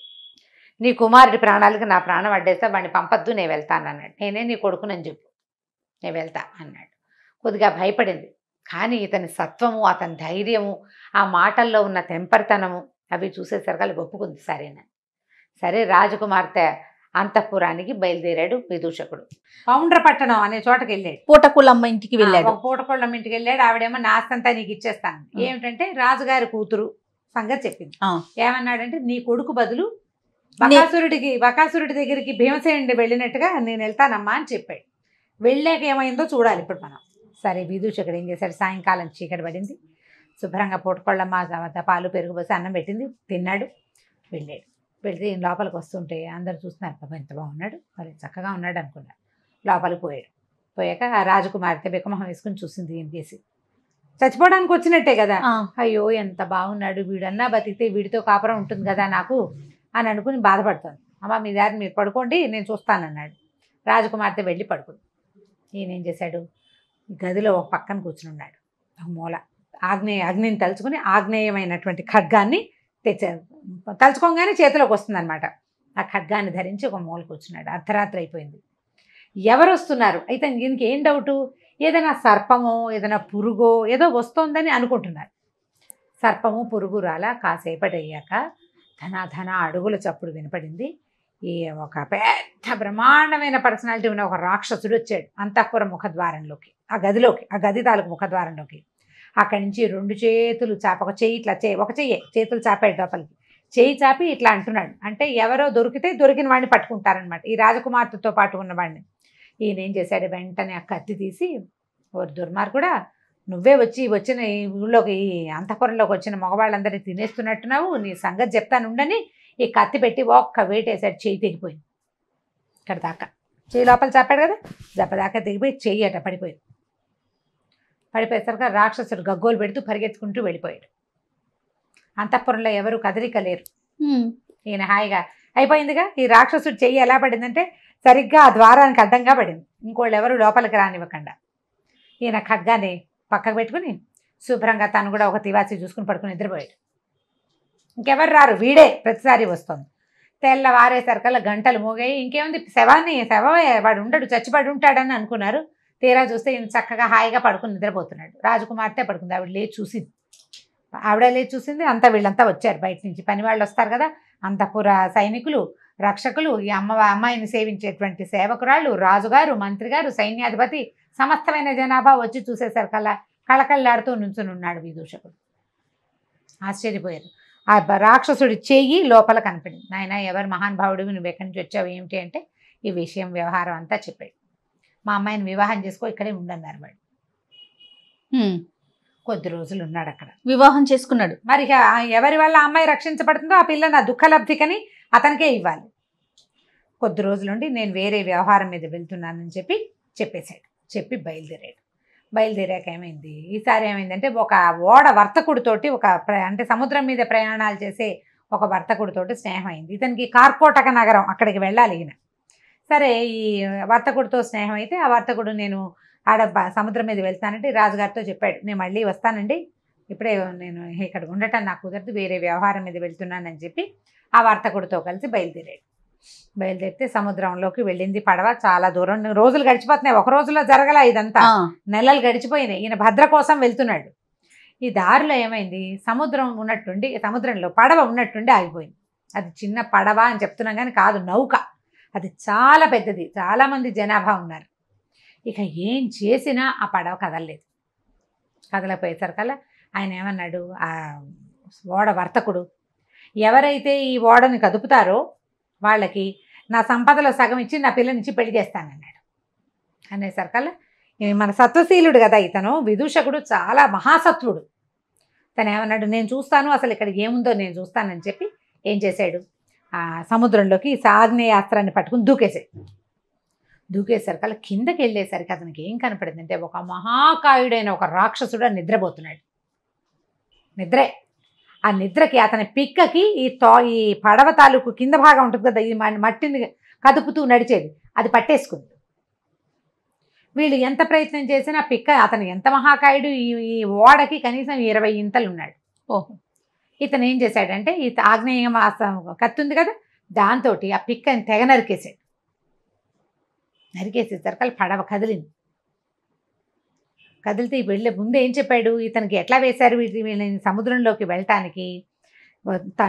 నీ కుమారుడి ప్రాణాలకి నా ప్రాణం అడ్డేస్తా, వాడిని పంపద్దు, నేను వెళ్తాను అన్నాడు. నేనే నీ కొడుకునని చెప్పు, నేను వెళ్తా అన్నాడు. కొద్దిగా భయపడింది, కానీ ఇతని సత్వము, అతని ధైర్యము, ఆ మాటల్లో ఉన్న తెంపరితనము అవి చూసేసరికి ఒప్పుకుంది. సరేనా, సరే రాజకుమార్తె అంతఃపురానికి బయలుదేరాడు విదూషకుడు. పౌండ్రపట్టణం అనే చోటకి వెళ్ళాడు. పూటకోళ్ళమ్మ ఇంటికి వెళ్ళాడు. పూటకోళ్ళమ్మ ఇంటికి వెళ్ళాడు. ఆవిడేమో నాస్తంతా నీకు ఇచ్చేస్తాను. ఏమిటంటే రాజుగారి కూతురు సంగతి చెప్పింది. ఏమన్నాడంటే, నీ కొడుకు బదులు బకాసురుడి దగ్గరికి భీమసేనుడి వెళ్ళినట్టుగా నేను వెళ్తానమ్మా అని చెప్పాడు. వెళ్ళాక ఏమైందో చూడాలి ఇప్పుడు మనం. సరే విదూషకుడు ఏం చేశాడు, సాయంకాలం చీకటి పడింది, శుభ్రంగా పూటకోళ్ళమ్మ పాలు పెరుగు పోసి అన్నం పెట్టింది, తిన్నాడు, వెళ్ళాడు. వెళ్తే లోపలికి వస్తుంటే అందరు చూస్తున్నారు, పాపం ఎంత బాగున్నాడు, మరి చక్కగా ఉన్నాడు అనుకున్నాడు. లోపలికి పోయాక ఆ రాజకుమార్తె బిక్కమొహం వేసుకుని చూసింది, ఏం చేసి చచ్చిపోవడానికి వచ్చినట్టే కదా, అయ్యో ఎంత బాగున్నాడు, వీడన్నా బతికితే వీడితో కాపురం ఉంటుంది కదా నాకు అని అనుకుని బాధపడుతుంది. అమ్మ మీ దారి మీరు పడుకోండి, నేను చూస్తానన్నాడు. రాజకుమార్తె వెళ్ళి పడుకుంది. ఈయనేం చేశాడు, గదిలో ఒక పక్కన కూర్చుని ఉన్నాడు. ఒక మూల అగ్నిని తలుచుకుని ఆగ్నేయమైనటువంటి ఖడ్గాన్ని తెచ్చారు. తలుచుకోగానే చేతిలోకి వస్తుందన్నమాట. ఆ ఖడ్గాన్ని ధరించి ఒక మూల కూర్చున్నాడు. అర్ధరాత్రి అయిపోయింది. ఎవరు వస్తున్నారు అయితే దీనికి ఏం డౌటు, ఏదైనా సర్పమో ఏదైనా పురుగో ఏదో వస్తోందని అనుకుంటున్నారు. సర్పము పురుగు రాలా. కాసేపటి అయ్యాక ధన అడుగుల చప్పుడు వినపడింది. ఈ ఒక పెద్ద బ్రహ్మాండమైన పర్సనాలిటీ ఉన్న ఒక రాక్షసుడు వచ్చాడు అంతఃపుర ముఖద్వారంలోకి, ఆ గదిలోకి, ఆ గది తాలూకు ముఖద్వారంలోకి. అక్కడి నుంచి 2 చేతులు చాప, ఒక చెయ్యి ఇట్లా ఒక చెయ్యే చేతులు చాపాడు లోపలికి. చెయ్యి చాపి ఇట్లా అంటున్నాడు. అంటే ఎవరో దొరికితే దొరికిన వాడిని పట్టుకుంటారనమాట, ఈ రాజకుమార్తెతో పాటు ఉన్నవాడిని. ఈయన ఏం చేశాడు, వెంటనే ఆ కత్తి తీసి, ఓ దుర్మార్గుడా, నువ్వే వచ్చిన ఈ ఊళ్ళోకి, ఈ అంతఃపురంలోకి వచ్చిన మగవాళ్ళందరినీ తినేస్తున్నట్టున్నావు, నీ సంగతి చెప్తానుండని ఈ కత్తి పెట్టి ఒక్క వేటేశాడు. చెయ్యి తెగిపోయింది. ఇక్కడ దాకా చెయ్యి లోపల చాపాడు కదా, దెబ్బదాకా తెగిపోయి చెయ్యి అట పడిపోయింది. పడిపోయేసరికి రాక్షసుడు గగ్గోలు పెడుతూ పరిగెత్తుకుంటూ వెళ్ళిపోయాడు. అంతఃపురంలో ఎవరు కదలిక లేరు. ఈయన హాయిగా అయిపోయిందిగా. ఈ రాక్షసుడు చెయ్యి ఎలా పడిందంటే సరిగ్గా ఆ ద్వారానికి అడ్డంగా పడింది, ఇంకోళ్ళు ఎవరు లోపలికి రానివ్వకుండా. ఈయన ఖడ్గాని పక్కకు పెట్టుకుని శుభ్రంగా తను కూడా ఒక తివాచి చూసుకుని పడుకుని నిద్రపోయాడు. ఇంకెవరు రారు, వీడే ప్రతిసారి వస్తుంది. తెల్లవారేసరికల్లా గంటలు మోగాయి. ఇంకేముంది, శవమే, వాడు ఉండడు, చచ్చిపడి ఉంటాడని అనుకున్నారు. తీరా చూస్తే ఈయన చక్కగా హాయిగా పడుకుని నిద్రపోతున్నాడు. రాజకుమార్తె పడుకుంది. ఆవిడ లేచి చూసింది. అంతా వీళ్ళంతా వచ్చారు బయట నుంచి, పని వాళ్ళు వస్తారు కదా, అంతఃపుర సైనికులు, రక్షకులు, ఈ అమ్మాయిని సేవించేటువంటి సేవకురాళ్ళు, రాజుగారు, మంత్రి గారు, సైన్యాధిపతి, సమస్తమైన జనాభా వచ్చి చూసేసరికల్లా కళకళ్ళాడుతూ నుంచుని ఉన్నాడు విదూషకుడు. ఆశ్చర్యపోయారు. ఆ రాక్షసుడి చెయ్యి లోపల కనపడింది. నాయన, ఎవరు మహానుభావుడివి, నువ్వు ఎక్కడి నుంచి వచ్చావు ఏమిటి అంటే ఈ విషయం వ్యవహారం అంతా చెప్పాడు. మా అమ్మాయిని వివాహం చేసుకో, ఇక్కడే ఉండన్నారు వాడు. కొద్ది రోజులు ఉన్నాడు అక్కడ, వివాహం చేసుకున్నాడు. మరి ఎవరి వల్ల ఆ అమ్మాయి రక్షించబడుతుందో ఆ పిల్ల నా దుఃఖలబ్ధికని అతనికే ఇవ్వాలి. కొద్ది రోజులుండి నేను వేరే వ్యవహారం మీద వెళ్తున్నానని చెప్పేశాడు. చెప్పి బయలుదేరాక ఏమైంది, ఈసారి ఏమైందంటే ఒక ఓడ వర్తకుడితోటి, అంటే సముద్రం మీద ప్రయాణాలు చేసే ఒక వర్తకుడితోటి స్నేహం అయింది. ఇతనికి కార్కోటక నగరం, అక్కడికి వెళ్ళాలి ఈయన. సరే, ఈ వర్తకుడితో స్నేహం అయితే ఆ వర్తకుడు నేను ఆడ సముద్రం మీద వెళ్తానంటే రాజుగారితో చెప్పాడు, నేను మళ్ళీ వస్తానండి, ఇప్పుడే నేను ఇక్కడ ఉండటం నాకు కుదరదు, వేరే వ్యవహారం మీద వెళ్తున్నానని చెప్పి ఆ వర్తకుడితో కలిసి బయలుదేరితే సముద్రంలోకి వెళ్ళింది పడవ. చాలా దూరం, రోజులు గడిచిపోతున్నాయి. ఒక రోజులో జరగల ఇదంతా, నెలలు గడిచిపోయినాయి. ఈయన భద్ర కోసం వెళ్తున్నాడు. ఈ దారిలో ఏమైంది, సముద్రంలో పడవ ఉన్నట్టుండి ఆగిపోయింది. అది చిన్న పడవ అని చెప్తున్నాం కానీ కాదు, నౌక. అది చాలా పెద్దది, చాలామంది జనాభా ఉన్నారు. ఇక ఏం చేసినా ఆ పడవ కదలపోయేసరికల్లా ఆయన ఏమన్నాడు, ఆ ఓడ వర్తకుడు, ఎవరైతే ఈ ఓడని కదుపుతారో వాళ్ళకి నా సంపదలో సగం ఇచ్చి నా పిల్లనిచ్చి పెళ్లి చేస్తానన్నాడు. అనేసరికల్లా మన సత్వశీలుడు కదా ఇతను, విదూషకుడు చాలా మహాసత్వుడు. తను ఏమన్నాడు, నేను చూస్తాను, అసలు ఇక్కడ ఏముందో నేను చూస్తానని చెప్పి ఏం చేశాడు, ఆ సముద్రంలోకి ఆగ్నేయాస్త్రాన్ని పట్టుకుని దూకేసరికల్లా కిందకి వెళ్ళేసరికి అతనికి ఏం కనపడిందంటే ఒక మహాకాయుడైన ఒక రాక్షసుడు నిద్రపోతున్నాడు. ఆ నిద్రకి అతని పిక్కకి ఈ పడవ తాలూకు కింద భాగం ఉంటుంది కదా, ఈ మట్టిని కదుపుతూ నడిచేది, అది పట్టేసుకుంది. వీళ్ళు ఎంత ప్రయత్నం చేసినా పిక్క, అతను ఎంత మహాకాయుడు, ఈ ఓడకి కనీసం 20 ఇంతలు ఉన్నాడు. ఇతను ఏం చేశాడంటే ఈ ఆగ్నేయ కత్తి ఉంది కదా, దాంతో ఆ పిక్కని తెగ నరికేసేసరికి పడవ కదిలితే వెళ్ళే ముందు ఏం చెప్పాడు, ఇతనికి ఎట్లా వేశారు వీళ్ళని సముద్రంలోకి వెళ్ళటానికి,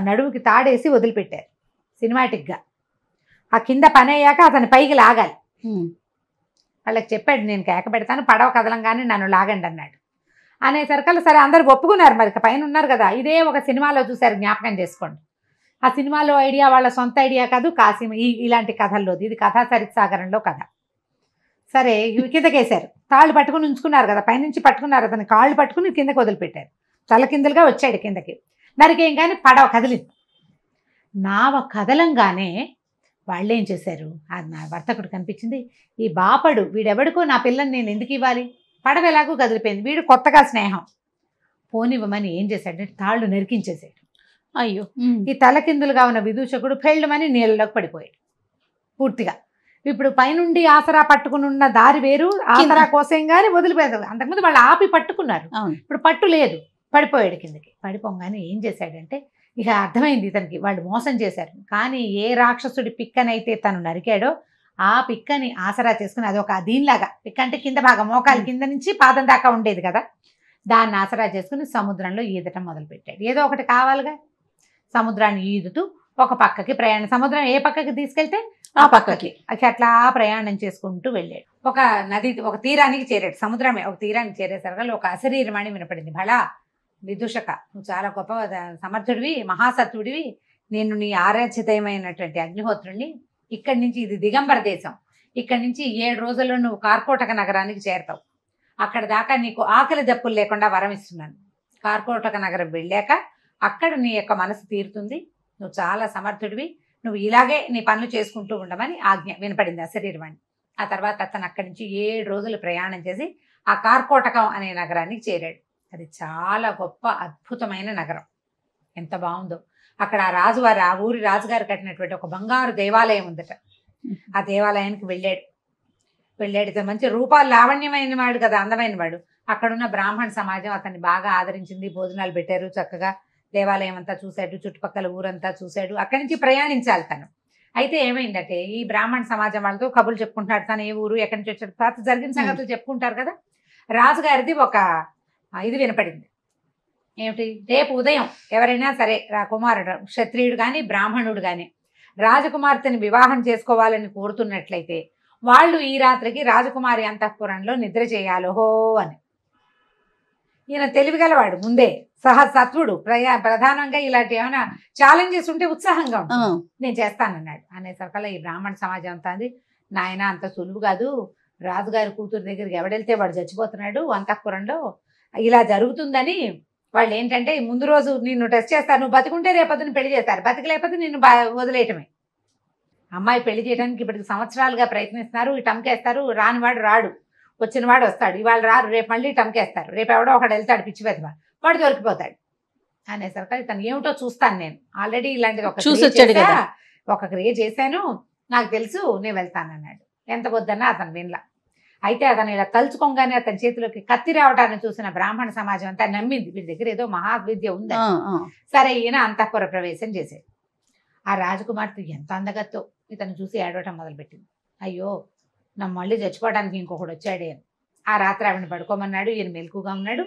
నడువుకి తాడేసి వదిలిపెట్టారు సినిమాటిక్గా. ఆ కింద పని అయ్యాక అతని పైకి లాగాలి. వాళ్ళకి చెప్పాడు, నేను కేక పెడతాను, పడవ కదలంగానే నన్ను లాగండి అన్నాడు. అనేసరికల్లా సరే అందరు ఒప్పుకున్నారు. మరి పైన ఉన్నారు కదా, ఇదే ఒక సినిమాలో చూశారు, జ్ఞాపకం చేసుకోండి. ఆ సినిమాలో ఐడియా వాళ్ళ సొంత ఐడియా కాదు, కాసిం ఇలాంటి కథల్లోది, ఇది కథా సరిత్సాగరంలో కథ. సరే, కిందకేశారు, తాళ్ళు పట్టుకుని ఉంచుకున్నారు కదా, పైనుంచి పట్టుకున్నారు, అతని కాళ్ళు పట్టుకుని కిందకి వదిలిపెట్టారు. తల కిందలుగా వచ్చాడు కిందకి. నరికేం కానీ పడవ కదిలింది. నావ కదలంగానే వాళ్ళు ఏం చేశారు, నా వర్తకుడు కనిపించింది, ఈ బాపడు వీడెవడికో నా పిల్లని నేను ఎందుకు ఇవ్వాలి, పడవ ఎలాగో కదిలిపోయింది, వీడు కొత్తగా స్నేహం పోనివ్వమని ఏం చేశాడంటే తాళ్ళు నరికించేశాడు. అయ్యో, ఈ తలకిందులుగా ఉన్న విదూషకుడు పెళ్ళమని నీళ్ళలోకి పడిపోయాడు పూర్తిగా. ఇప్పుడు పైనుండి ఆసరా పట్టుకుని ఉన్న దారి వేరు, ఆసరా కోసం కానీ వదిలిపోయారు. అంతకుముందు వాళ్ళు ఆపి పట్టుకున్నారు, ఇప్పుడు పట్టు లేదు, పడిపోయాడు కిందకి. పడిపోగానే ఏం చేశాడంటే ఇక అర్థమైంది ఇతనికి, వాళ్ళు మోసం చేశారు. కానీ ఏ రాక్షసుడి పిక్కనైతే తను నరికాడో ఆ పిక్కని ఆసరా చేసుకుని, అదొక దీనిలాగా, పిక్క అంటే కింద భాగం, మోకాలు కింద నుంచి పాదం దాకా ఉండేది కదా, దాన్ని ఆసరా చేసుకుని సముద్రంలో ఈదటం మొదలుపెట్టాడు. ఏదో ఒకటి కావాలిగా, సముద్రాన్ని ఈదుతూ ఒక పక్కకి ప్రయాణం, సముద్రం ఏ పక్కకి తీసుకెళ్తే ఆ పక్కకి. అట్లా ప్రయాణం చేసుకుంటూ వెళ్ళాడు. ఒక నది, ఒక తీరానికి చేరాడు. సముద్రమే ఒక తీరానికి చేరేసరికి ఒక అశరీరవాణి వినపడింది. భళా విదూషక, నువ్వు చాలా గొప్ప సమర్థుడివి, మహాసత్తుడివి, నేను నీ ఆరాధ్యతమైనటువంటి అగ్నిహోత్రుణ్ణి. ఇక్కడి నుంచి, ఇది దిగంబర దేశం, ఇక్కడి నుంచి 7 రోజుల్లో నువ్వు కార్కోటక నగరానికి చేరతావు. అక్కడ దాకా నీకు ఆకలి దప్పులు లేకుండా వరం ఇస్తున్నాను. కార్కోటక నగరం వెళ్ళాక అక్కడ నీ యొక్క మనసు తీరుతుంది, నువ్వు చాలా సమర్థుడివి, నువ్వు ఇలాగే నీ పనులు చేసుకుంటూ ఉండమని ఆజ్ఞ వినపడింది అశరీరవాణి. ఆ తర్వాత అతను అక్కడి నుంచి 7 రోజులు ప్రయాణం చేసి ఆ కార్కోటకం అనే నగరానికి చేరాడు. అది చాలా గొప్ప అద్భుతమైన నగరం, ఎంత బాగుందో. అక్కడ ఆ రాజువారు, ఆ ఊరి రాజుగారు కట్టినటువంటి ఒక బంగారు దేవాలయం ఉందట. ఆ దేవాలయానికి వెళ్ళాడు. ఇతను మంచి రూపాలు లావణ్యమైన వాడు కదా, అందమైన వాడు. అక్కడున్న బ్రాహ్మణ సమాజం అతన్ని బాగా ఆదరించింది, భోజనాలు పెట్టారు, చక్కగా దేవాలయం అంతా చూశాడు, చుట్టుపక్కల ఊరంతా చూశాడు. అక్కడి నుంచి ప్రయాణించాలి తను. అయితే ఏమైందంటే, ఈ బ్రాహ్మణ సమాజం వాళ్ళతో కబుర్లు చెప్పుకుంటాడు, తను ఏ ఊరు, ఎక్కడి నుంచి వచ్చాడు, పాత జరిగిన సంగతులు చెప్పుకుంటారు కదా. రాజుగారిది ఒక ఇది వినపడింది. ఏమిటి, రేపు ఉదయం ఎవరైనా సరే కుమారుడు, క్షత్రియుడు కానీ బ్రాహ్మణుడు కానీ రాజకుమార్తెని వివాహం చేసుకోవాలని కోరుతున్నట్లయితే వాళ్ళు ఈ రాత్రికి రాజకుమారి అంతఃపురంలో నిద్ర చేయాలో అని. ఈయన తెలివిగలవాడు, ముందే సత్వుడు, ప్రధానంగా ఇలాంటి ఏమైనా ఛాలెంజెస్ ఉంటే ఉత్సాహంగా ఉంటుంది. నేను చేస్తానన్నాడు. అనేసరికల్లా ఈ బ్రాహ్మణ సమాజం అంతా అంది, నాయన అంత సులువు కాదు, రాజుగారి కూతురు దగ్గరికి ఎవడెళ్తే వాడు చచ్చిపోతున్నాడు అంతఃపురంలో, ఇలా జరుగుతుందని వాళ్ళు ఏంటంటే ముందు రోజు నిన్ను టెస్ట్ చేస్తారు, నువ్వు బతికుంటే రేపొద్దున పెళ్లి చేస్తారు, బతికలేకపోతే నిన్ను వదిలేయటమే. అమ్మాయి పెళ్లి చేయడానికి ఇప్పటికి సంవత్సరాలుగా ప్రయత్నిస్తున్నారు, టమ్కేస్తారు, రానివాడు రాడు, వచ్చినవాడు వస్తాడు, ఇవాళ రారు, రేపు మళ్ళీ టమ్కేస్తారు, రేపు ఎవడో ఒకడు వెళ్తాడు పిచ్చి పెద్దవా, వాడు దొరికిపోతాడు. అనేసరికి తను ఏమిటో చూస్తాను, నేను ఆల్రెడీ ఇలాంటిది ఒక క్రియ చేశాను, నాకు తెలుసు, నేను వెళ్తానన్నాడు. ఎంత వద్దన్నా అతను వినలా. అయితే అతను ఇలా తలుచుకోగానే అతని చేతిలోకి కత్తి రావడాన్ని చూసిన బ్రాహ్మణ సమాజం అంతా నమ్మింది, వీడి దగ్గర ఏదో మహావిద్య ఉంది. సరే, ఈయన అంతఃపుర ప్రవేశం చేశాడు. ఆ రాజకుమార్తె ఎంత అందగత్తో ఇతను చూసి ఏడవటం మొదలుపెట్టింది. అయ్యో, నా మళ్ళీ చచ్చిపోవడానికి ఇంకొకడు వచ్చాడే అని. ఆ రాత్రి ఆవిడని పడుకోమన్నాడు. ఈయన మెలకుగా ఉన్నాడు.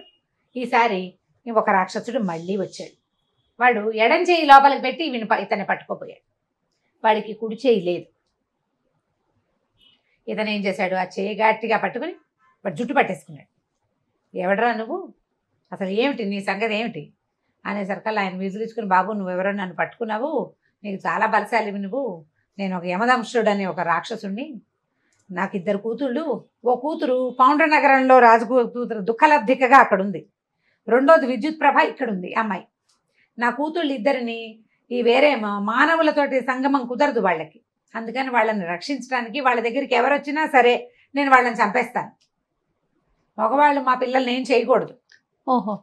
ఈసారి ఒక రాక్షసుడు మళ్ళీ వచ్చాడు. వాడు ఎడం చేయి లోపలికి పెట్టి ఇతన్ని పట్టుకోపోయాడు. వాడికి కుడి చేయి లేదు. ఇతను ఏం చేశాడు, ఆ చేయి గట్టిగా పట్టుకుని వాడు జుట్టు పట్టేసుకున్నాడు. ఎవడరా నువ్వు, అసలు ఏమిటి నీ సంగతి ఏమిటి అనేసరికల్లా ఆయన విజులించుకుని, బాబు నువ్వెవరో నన్ను పట్టుకున్నావు, నీకు చాలా బలశాలివి నువ్వు, నేను ఒక యమదంశుడు అనే ఒక రాక్షసుడిని, నాకు 2 కూతుళ్ళు, ఓ కూతురు పౌండ్ర నగరంలో రాజు కూతురు దుఃఖలబ్ధికగా అక్కడ ఉంది, రెండోది విద్యుత్ ప్రభ ఇక్కడ ఉంది అమ్మాయి. నా కూతుళ్ళు 2ని ఈ వేరే మానవులతోటి సంగమం కుదరదు వాళ్ళకి, అందుకని వాళ్ళని రక్షించడానికి వాళ్ళ దగ్గరికి ఎవరు వచ్చినా సరే నేను వాళ్ళని చంపేస్తాను, మగవాళ్ళు మా పిల్లల్ని ఏం చేయకూడదు. ఓహో,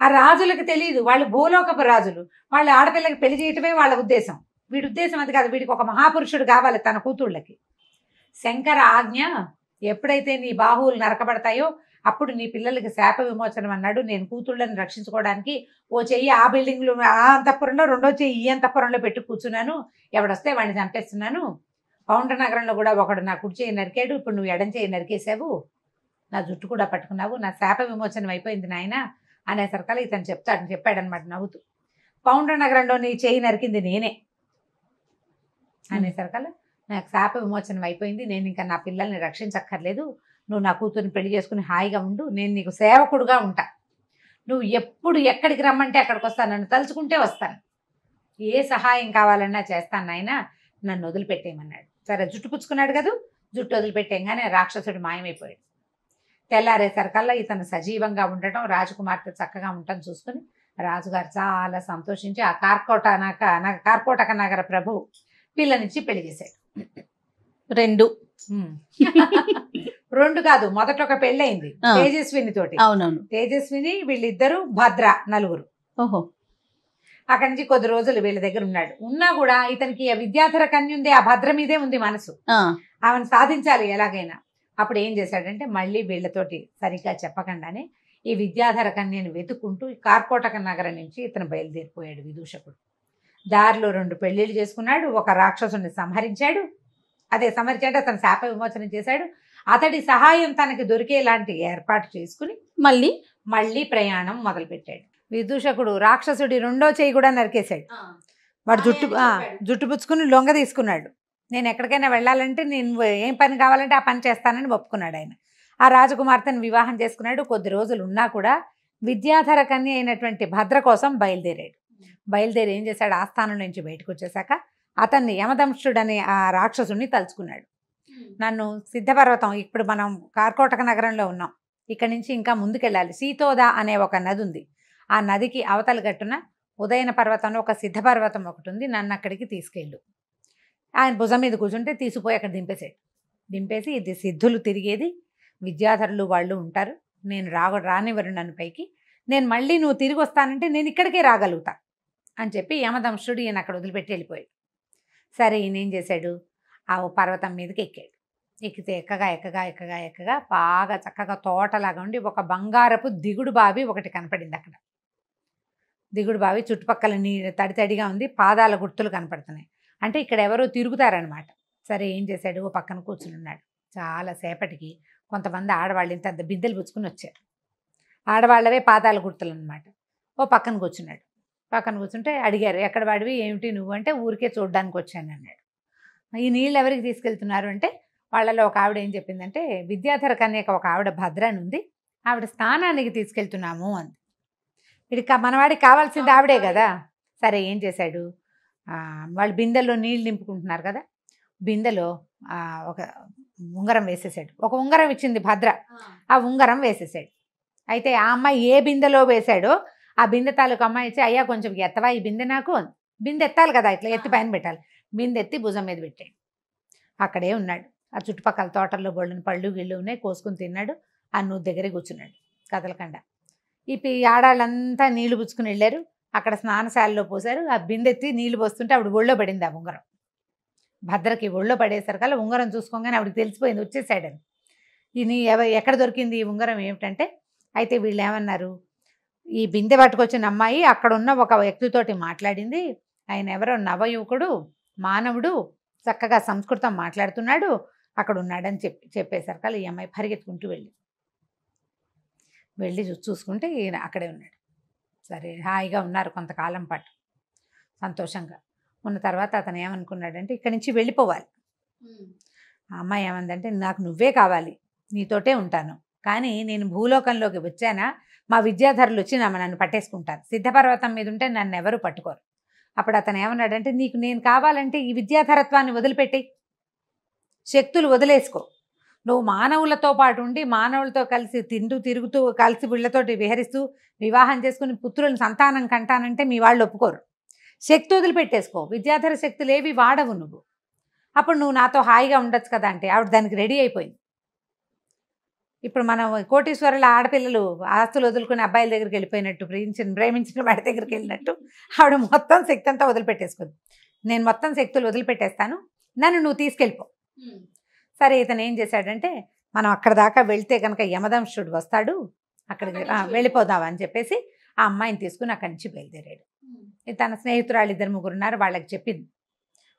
ఆ రాజులకు తెలియదు, వాళ్ళు భూలోకపు రాజులు, వాళ్ళ ఆడపిల్లకి పెళ్లి చేయటమే వాళ్ళ ఉద్దేశం. వీడి ఉద్దేశం అది కాదు, వీడికి ఒక మహాపురుషుడు కావాలి తన కూతుళ్ళకి. శంకర ఆజ్ఞ, ఎప్పుడైతే నీ బాహువులు నరకబడతాయో అప్పుడు నీ పిల్లలకి శాప విమోచనం అన్నాడు. నేను కూతుళ్ళని రక్షించుకోవడానికి ఓ చెయ్యి ఆ బిల్డింగ్లో ఆ అంతఃపురంలో, రెండో చెయ్యి ఈ అంతఃపురంలో పెట్టి కూర్చున్నాను, ఎవడొస్తే వాడిని చంపేస్తున్నాను. పౌండ్ర నగరంలో కూడా ఒకడు నా కుడి చేయి నరికాడు, ఇప్పుడు నువ్వు ఎడం చేయి నరికేసావు, నా జుట్టు కూడా పట్టుకున్నావు, నా శాప విమోచనం అయిపోయింది నాయన అనేసరికల్లా ఇతను చెప్పాడనమాట నవ్వుతూ, పౌండ్ర నగరంలో నీ చేయి నరికింది నేనే అనేసరికల్లా నాకు శాప విమోచనం అయిపోయింది, నేను ఇంకా నా పిల్లల్ని రక్షించక్కర్లేదు, నువ్వు నా కూతుర్ని పెళ్లి చేసుకుని హాయిగా ఉండు, నేను నీకు సేవకుడుగా ఉంటా, నువ్వు ఎప్పుడు ఎక్కడికి రమ్మంటే అక్కడికి వస్తాను, నన్ను తలుచుకుంటే వస్తాను, ఏ సహాయం కావాలన్నా చేస్తాను నాయన, నన్ను వదిలిపెట్టేయమన్నాడు. సరే, జుట్టు పుచ్చుకున్నాడు కదా, జుట్టు వదిలిపెట్టేయగానే రాక్షసుడు మాయమైపోయాడు. తెల్లారేసరికల్లా ఇతను సజీవంగా ఉండటం, రాజకుమార్తె చక్కగా ఉండటం చూసుకుని రాజుగారు చాలా సంతోషించి ఆ కార్కోటక నగర ప్రభు పిల్లనిచ్చి పెళ్లి చేశాడు. 2 కాదు, మొదట ఒక పెళ్ళయింది తేజస్విని తోటి. అవునవును, తేజస్విని, వీళ్ళిద్దరు భద్ర, 4. ఓహో, అక్కడి నుంచి కొద్ది రోజులు వీళ్ళ దగ్గర ఉన్నాడు. ఉన్నా కూడా ఇతనికి విద్యాధర కన్య ఉంది, ఆ భద్ర మీదే ఉంది మనసు, ఆమెను సాధించాలి ఎలాగైనా. అప్పుడు ఏం చేశాడంటే, మళ్ళీ వీళ్ళతోటి సరిగ్గా చెప్పకుండానే ఈ విద్యాధర కన్యను వెతుక్కుంటూ కార్కోటక నగరం నుంచి ఇతను బయలుదేరిపోయాడు విదూషకుడు. దారిలో 2 పెళ్లిళ్ళు చేసుకున్నాడు, ఒక రాక్షసుని సంహరించాడు, సంహరించాడు అతను శాప విమోచనం చేశాడు. అతడి సహాయం తనకి దొరికేలాంటి ఏర్పాటు చేసుకుని మళ్ళీ ప్రయాణం మొదలుపెట్టాడు. విదూషకుడు రాక్షసుడి 2వ చేయి కూడా నరికేశాడు. వాడు జుట్టు పుచ్చుకుని లొంగ తీసుకున్నాడు. నేను ఎక్కడికైనా వెళ్ళాలంటే నేను ఏం పని కావాలంటే ఆ పని చేస్తానని ఒప్పుకున్నాడు ఆయన. ఆ రాజకుమార్తెను వివాహం చేసుకున్నాడు. కొద్ది రోజులు ఉన్నా కూడా విద్యాధర కన్య అయినటువంటి భద్ర కోసం బయలుదేరాడు. బయలుదేరి ఏం చేశాడు, ఆస్థానం నుంచి బయటకు వచ్చేసాక అతన్ని యమదంశుడనే ఆ రాక్షసుడిని తలుచుకున్నాడు. నన్ను సిద్ధపర్వతం, ఇప్పుడు మనం కార్కోటక నగరంలో ఉన్నాం, ఇక్కడి నుంచి ఇంకా ముందుకెళ్ళాలి. సీతోద అనే ఒక నది ఉంది. ఆ నదికి అవతల గట్టున ఉదయన పర్వతంలో ఒక సిద్ధపర్వతం ఒకటి ఉంది, నన్ను అక్కడికి తీసుకెళ్ళు. ఆయన భుజం మీద కూర్చుంటే తీసుకుపోయి అక్కడ దింపేసాడు. దింపేసి ఇది సిద్ధులు తిరిగేది, విద్యాధరులు వాళ్ళు ఉంటారు, నేను రానివ్వరు నన్ను పైకి, నేను మళ్ళీ నువ్వు తిరిగి వస్తానంటే నేను ఇక్కడికే రాగలుగుతా అని చెప్పి యమదంశుడు ఈయన అక్కడ వదిలిపెట్టి వెళ్ళిపోయాడు. సరే ఈయన ఏం చేశాడు, ఆ పర్వతం మీదకి ఎక్కాడు. ఎక్కితే ఎక్కగా బాగా చక్కగా తోటలాగా ఉండి ఒక బంగారపు దిగుడు బావి ఒకటి కనపడింది అక్కడ. దిగుడు బావి చుట్టుపక్కల తడితడిగా ఉంది, పాదాల గుర్తులు కనపడుతున్నాయి. అంటే ఇక్కడ ఎవరో తిరుగుతారనమాట. సరే ఏం చేశాడు, ఓ పక్కన కూర్చుని ఉన్నాడు. చాలాసేపటికి కొంతమంది ఆడవాళ్ళు ఇంత బిందెలు పుచ్చుకుని వచ్చారు. ఆడవాళ్ళవే పాదాల గుర్తులు అనమాట. ఓ పక్కన కూర్చున్నాడు. పక్కన కూర్చుంటే అడిగారు, ఎక్కడ వాడివి, ఏమిటి నువ్వు అంటే, ఊరికే చూడడానికి వచ్చాను అన్నాడు. ఈ నీళ్ళు ఎవరికి తీసుకెళ్తున్నారు అంటే, వాళ్ళలో ఒక ఆవిడ ఏం చెప్పిందంటే, విద్యాధర కన్యక ఒక ఆవిడ భద్ర అని ఉంది, ఆవిడ స్నానానికి తీసుకెళ్తున్నాము అంది. ఇది మనవాడికి కావాల్సింది ఆవిడే కదా. సరే ఏం చేశాడు, వాళ్ళు బిందెల్లో నీళ్ళు నింపుకుంటున్నారు కదా, బిందెలో ఒక ఉంగరం వేసేసాడు. ఒక ఉంగరం ఇచ్చింది భద్ర, ఆ ఉంగరం వేసేసాడు. అయితే ఆ అమ్మాయి ఏ బిందెలో వేశాడో ఆ బిందె తాలూకు అమ్మాయి ఇచ్చి, అయ్యా కొంచెం ఎత్తవా ఈ బిందె నాకు, బిందె ఎత్తాలి కదా, ఇట్లా ఎత్తి పైన పెట్టాలి. బిందె ఎత్తి భుజం మీద పెట్టాడు. అక్కడే ఉన్నాడు. ఆ చుట్టుపక్కల తోటల్లో బొళ్ళని పళ్ళు గిళ్ళు ఉన్నాయి, కోసుకుని తిన్నాడు. ఆ నూతి దగ్గరే కూర్చున్నాడు కదలకండ. ఈ ఆడాళ్ళంతా నీళ్లు పుచ్చుకుని వెళ్ళారు. అక్కడ స్నానశాలలో పోసారు. ఆ బిందెత్తి నీళ్లు పోస్తుంటే ఆవిడ ఒళ్ళో పడింది ఆ ఉంగరం. భద్రకి ఒళ్ళో పడేసరికల్లా ఉంగరం చూసుకోగానే ఆవిడకి తెలిసిపోయింది వచ్చేసాడని. ఇది ఎక్కడ దొరికింది ఈ ఉంగరం ఏమిటంటే, అయితే వీళ్ళు ఏమన్నారు, ఈ బిందె పట్టుకొచ్చిన అమ్మాయి అక్కడ ఉన్న ఒక వ్యక్తితోటి మాట్లాడింది, ఆయన ఎవరో నవయువకుడు, మానవుడు, చక్కగా సంస్కృతం మాట్లాడుతున్నాడు, అక్కడ ఉన్నాడని చెప్పేసరికల్లా ఈ అమ్మాయి పరిగెత్తుకుంటూ వెళ్ళి చూసుకుంటే ఈయన అక్కడే ఉన్నాడు. సరే హాయిగా ఉన్నారు కొంతకాలం పాటు సంతోషంగా ఉన్న తర్వాత అతను ఏమనుకున్నాడంటే, ఇక్కడి నుంచి వెళ్ళిపోవాలి. ఆ అమ్మాయి ఏమందంటే, నాకు నువ్వే కావాలి, నీతోటే ఉంటాను, కానీ నేను భూలోకంలోకి వచ్చానా మా విద్యాధరులు వచ్చి నన్ను పట్టేసుకుంటారు, సిద్ధపర్వతం మీద ఉంటే నన్ను ఎవరు పట్టుకోరు. అప్పుడు అతను ఏమన్నాడంటే, నీకు నేను కావాలంటే ఈ విద్యాధరత్వాన్ని వదిలిపెట్టి శక్తులు వదిలేసుకో, నువ్వు మానవులతో పాటు ఉండి మానవులతో కలిసి తిరుగుతూ కలిసి వీళ్ళతోటి విహరిస్తూ వివాహం చేసుకుని పుత్రులను సంతానం కంటానంటే మీ వాళ్ళు ఒప్పుకోరు. శక్తి వదిలిపెట్టేసుకో, విద్యాధర శక్తులు ఏవి వాడవు నువ్వు, అప్పుడు నువ్వు నాతో హాయిగా ఉండొచ్చు కదా అంటే ఆవిడ దానికి రెడీ అయిపోయింది. ఇప్పుడు మనం కోటీశ్వరుల ఆడపిల్లలు ఆస్తులు వదులుకుని అబ్బాయిల దగ్గరికి వెళ్ళిపోయినట్టు, ప్రేమించిన వాడి దగ్గరికి వెళ్ళినట్టు ఆవిడ మొత్తం శక్తి అంతా వదిలిపెట్టేసుకుంది. నేను మొత్తం శక్తులు వదిలిపెట్టేస్తాను, నన్ను నువ్వు తీసుకెళ్ళిపో. సరే ఇతను ఏం చేశాడంటే, మనం అక్కడ దాకా వెళ్తే కనుక యమదంశుడు వస్తాడు, అక్కడికి వెళ్ళిపోదాం అని చెప్పేసి ఆ అమ్మాయిని తీసుకుని అక్కడి నుంచి బయలుదేరాడు. తన స్నేహితురాళ్ళు 2-3 ఉన్నారు, వాళ్ళకి చెప్పింది.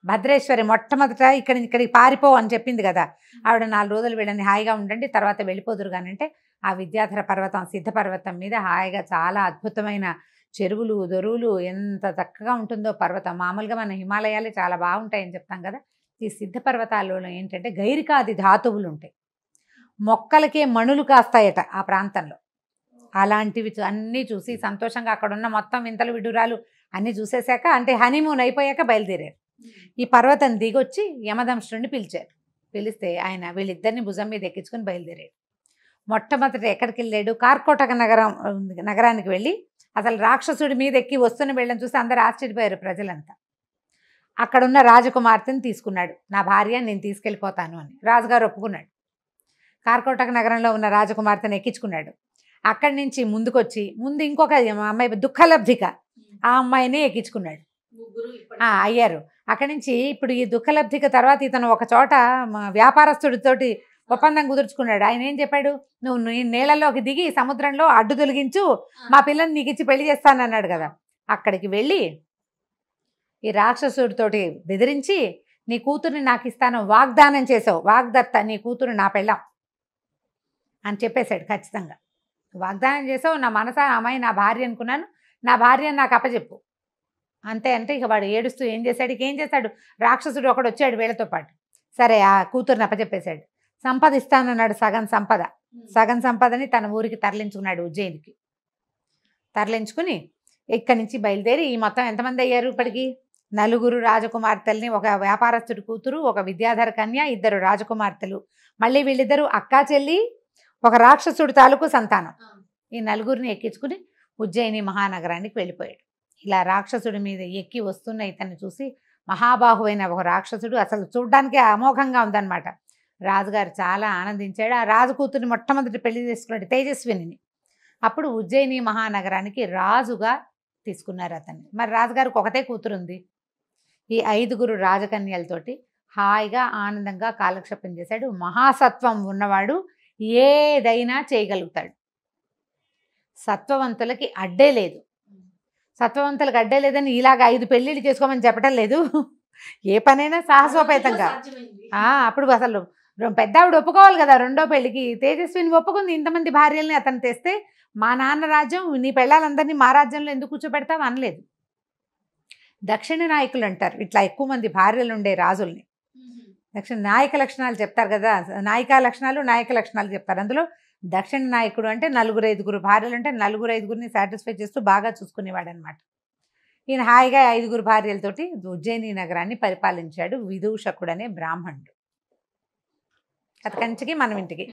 భద్రేశ్వరి మొట్టమొదట ఇక్కడికి పారిపో అని చెప్పింది కదా, ఆవిడ 4 రోజులు వీళ్ళని హాయిగా ఉండండి తర్వాత వెళ్ళిపోదురు కానంటే, ఆ విద్యాధర పర్వతం సిద్ధపర్వతం మీద హాయిగా చాలా అద్భుతమైన చెరువులు దొరువులు, ఎంత చక్కగా ఉంటుందో పర్వతం. మామూలుగా మన హిమాలయాలే చాలా బాగుంటాయని చెప్తాం కదా, ఈ సిద్ధపర్వతాలలో ఏంటంటే గైరికాది ధాతువులు ఉంటాయి, మొక్కలకే మణులు కాస్తాయట ఆ ప్రాంతంలో. అలాంటివి అన్నీ చూసి సంతోషంగా అక్కడ ఉన్న మొత్తం వింతలు విడురాలు అన్నీ చూసేశాక, అంటే హనీమూన్ అయిపోయాక బయలుదేరారు. ఈ పర్వతం దిగొచ్చి యమదంశుడిని పిలిచారు. పిలిస్తే ఆయన వీళ్ళిద్దరిని భుజం మీద ఎక్కించుకొని బయలుదేరాడు. మొట్టమొదటి ఎక్కడికి వెళ్ళాడు, కార్కోటక నగరానికి వెళ్ళి అసలు రాక్షసుడి మీద ఎక్కి వస్తున్న వీళ్ళని చూసి అందరూ ఆశ్చర్యపోయారు ప్రజలంతా. అక్కడున్న రాజకుమార్తెని తీసుకున్నాడు, నా భార్య నేను తీసుకెళ్ళిపోతాను అని రాజుగారు ఒప్పుకున్నాడు. కార్కోటక నగరంలో ఉన్న రాజకుమార్తెను ఎక్కించుకున్నాడు. అక్కడి నుంచి ముందుకొచ్చి ముందు ఇంకొక అమ్మాయి దుఃఖలబ్ధిక, ఆ అమ్మాయిని ఎక్కించుకున్నాడు. అయ్యారు. అక్కడి నుంచి ఇప్పుడు ఈ దుఃఖలబ్ధిక తర్వాత ఇతను ఒక చోట వ్యాపారస్తుడితోటి ఒప్పందం కుదుర్చుకున్నాడు. ఆయన ఏం చెప్పాడు, నువ్వు నీళ్ళలోకి దిగి సముద్రంలో అడ్డు తొలగించు, మా పిల్లని నీకు ఇచ్చి పెళ్లి చేస్తానన్నాడు కదా. అక్కడికి వెళ్ళి ఈ రాక్షసుడితోటి బెదిరించి, నీ కూతుర్ని నాకు ఇస్తాను వాగ్దానం చేసావు, వాగ్దత్త, నీ కూతురు నా పెళ్ళాం అని చెప్పేశాడు. ఖచ్చితంగా వాగ్దానం చేసావు, నా మనసా అమ్మాయి నా భార్య అనుకున్నాను, నా భార్యను నాకు అప్పచెప్పు అంతే అంటే ఇక వాడు ఏడుస్తూ ఏం చేశాడు, ఇక ఏం చేశాడు, రాక్షసుడు ఒకడు వచ్చాడు వీళ్ళతో పాటు. సరే ఆ కూతుర్ని అప్పచెప్పేశాడు. సంపద ఇస్తానన్నాడు, సగం సంపదని తన ఊరికి తరలించుకున్నాడు, ఉజ్జయినికి. తరలించుకుని ఇక్కడి నుంచి బయలుదేరి ఈ మొత్తం ఎంతమంది అయ్యారు ఇప్పటికి? 4 రాజకుమార్తెల్ని, ఒక వ్యాపారస్తుడి కూతురు, ఒక విద్యాధర కన్య, 2 రాజకుమార్తెలు, మళ్ళీ వీళ్ళిద్దరూ అక్కా చెల్లి, ఒక రాక్షసుడి తాలూకు సంతానం. ఈ 4 ఎక్కించుకుని ఉజ్జయిని మహానగరానికి వెళ్ళిపోయాడు. ఇలా రాక్షసుడి మీద ఎక్కి వస్తున్న ఇతన్ని చూసి మహాబాహువైన ఒక రాక్షసుడు, అసలు చూడ్డానికి అమోఘంగా ఉందన్నమాట. రాజుగారు చాలా ఆనందించాడు. ఆ రాజు కూతుర్ని మొట్టమొదటి పెళ్లి చేసుకున్నాడు, తేజస్విని. అప్పుడు ఉజ్జయిని మహానగరానికి రాజుగా తీసుకున్నారు అతన్ని. మరి రాజుగారికి ఒకతే కూతురు ఉంది. ఈ 5 రాజకన్యలతోటి హాయిగా ఆనందంగా కాలక్షేపం చేశాడు. మహాసత్వం ఉన్నవాడు ఏదైనా చేయగలుగుతాడు. సత్వవంతులకి అడ్డే లేదు. సత్వవంతులకు అడ్డే లేదని ఇలాగ 5 పెళ్ళిళ్ళు చేసుకోమని చెప్పడం లేదు. ఏ పనైనా సాహసోపేతంగా. అప్పుడు అసలు పెద్ద ఆవిడ ఒప్పుకోవాలి కదా రెండో పెళ్ళికి. తేజస్విని ఒప్పుకుంది. ఇంతమంది భార్యల్ని అతను తెస్తే మా నాన్న రాజ్యం, నీ పెళ్ళాలందరినీ మా రాజ్యంలో ఎందుకు కూర్చోబెడతావు అనలేదు. దక్షిణ నాయకులు అంటారు ఇట్లా ఎక్కువ మంది భార్యలు ఉండే రాజుల్ని. దక్షిణ నాయక లక్షణాలు చెప్తారు కదా, నాయక లక్షణాలు చెప్తారు. అందులో దక్షిణ నాయకుడు అంటే 4-5 భార్యలు అంటే 4-5 సాటిస్ఫై చేస్తూ బాగా చూసుకునేవాడు అనమాట. ఈయన హాయిగా 5 భార్యలతోటి ఉజ్జయిని నగరాన్ని పరిపాలించాడు విదూషకుడు అనే బ్రాహ్మణుడు. కథ కంచికి మనం ఇంటికి.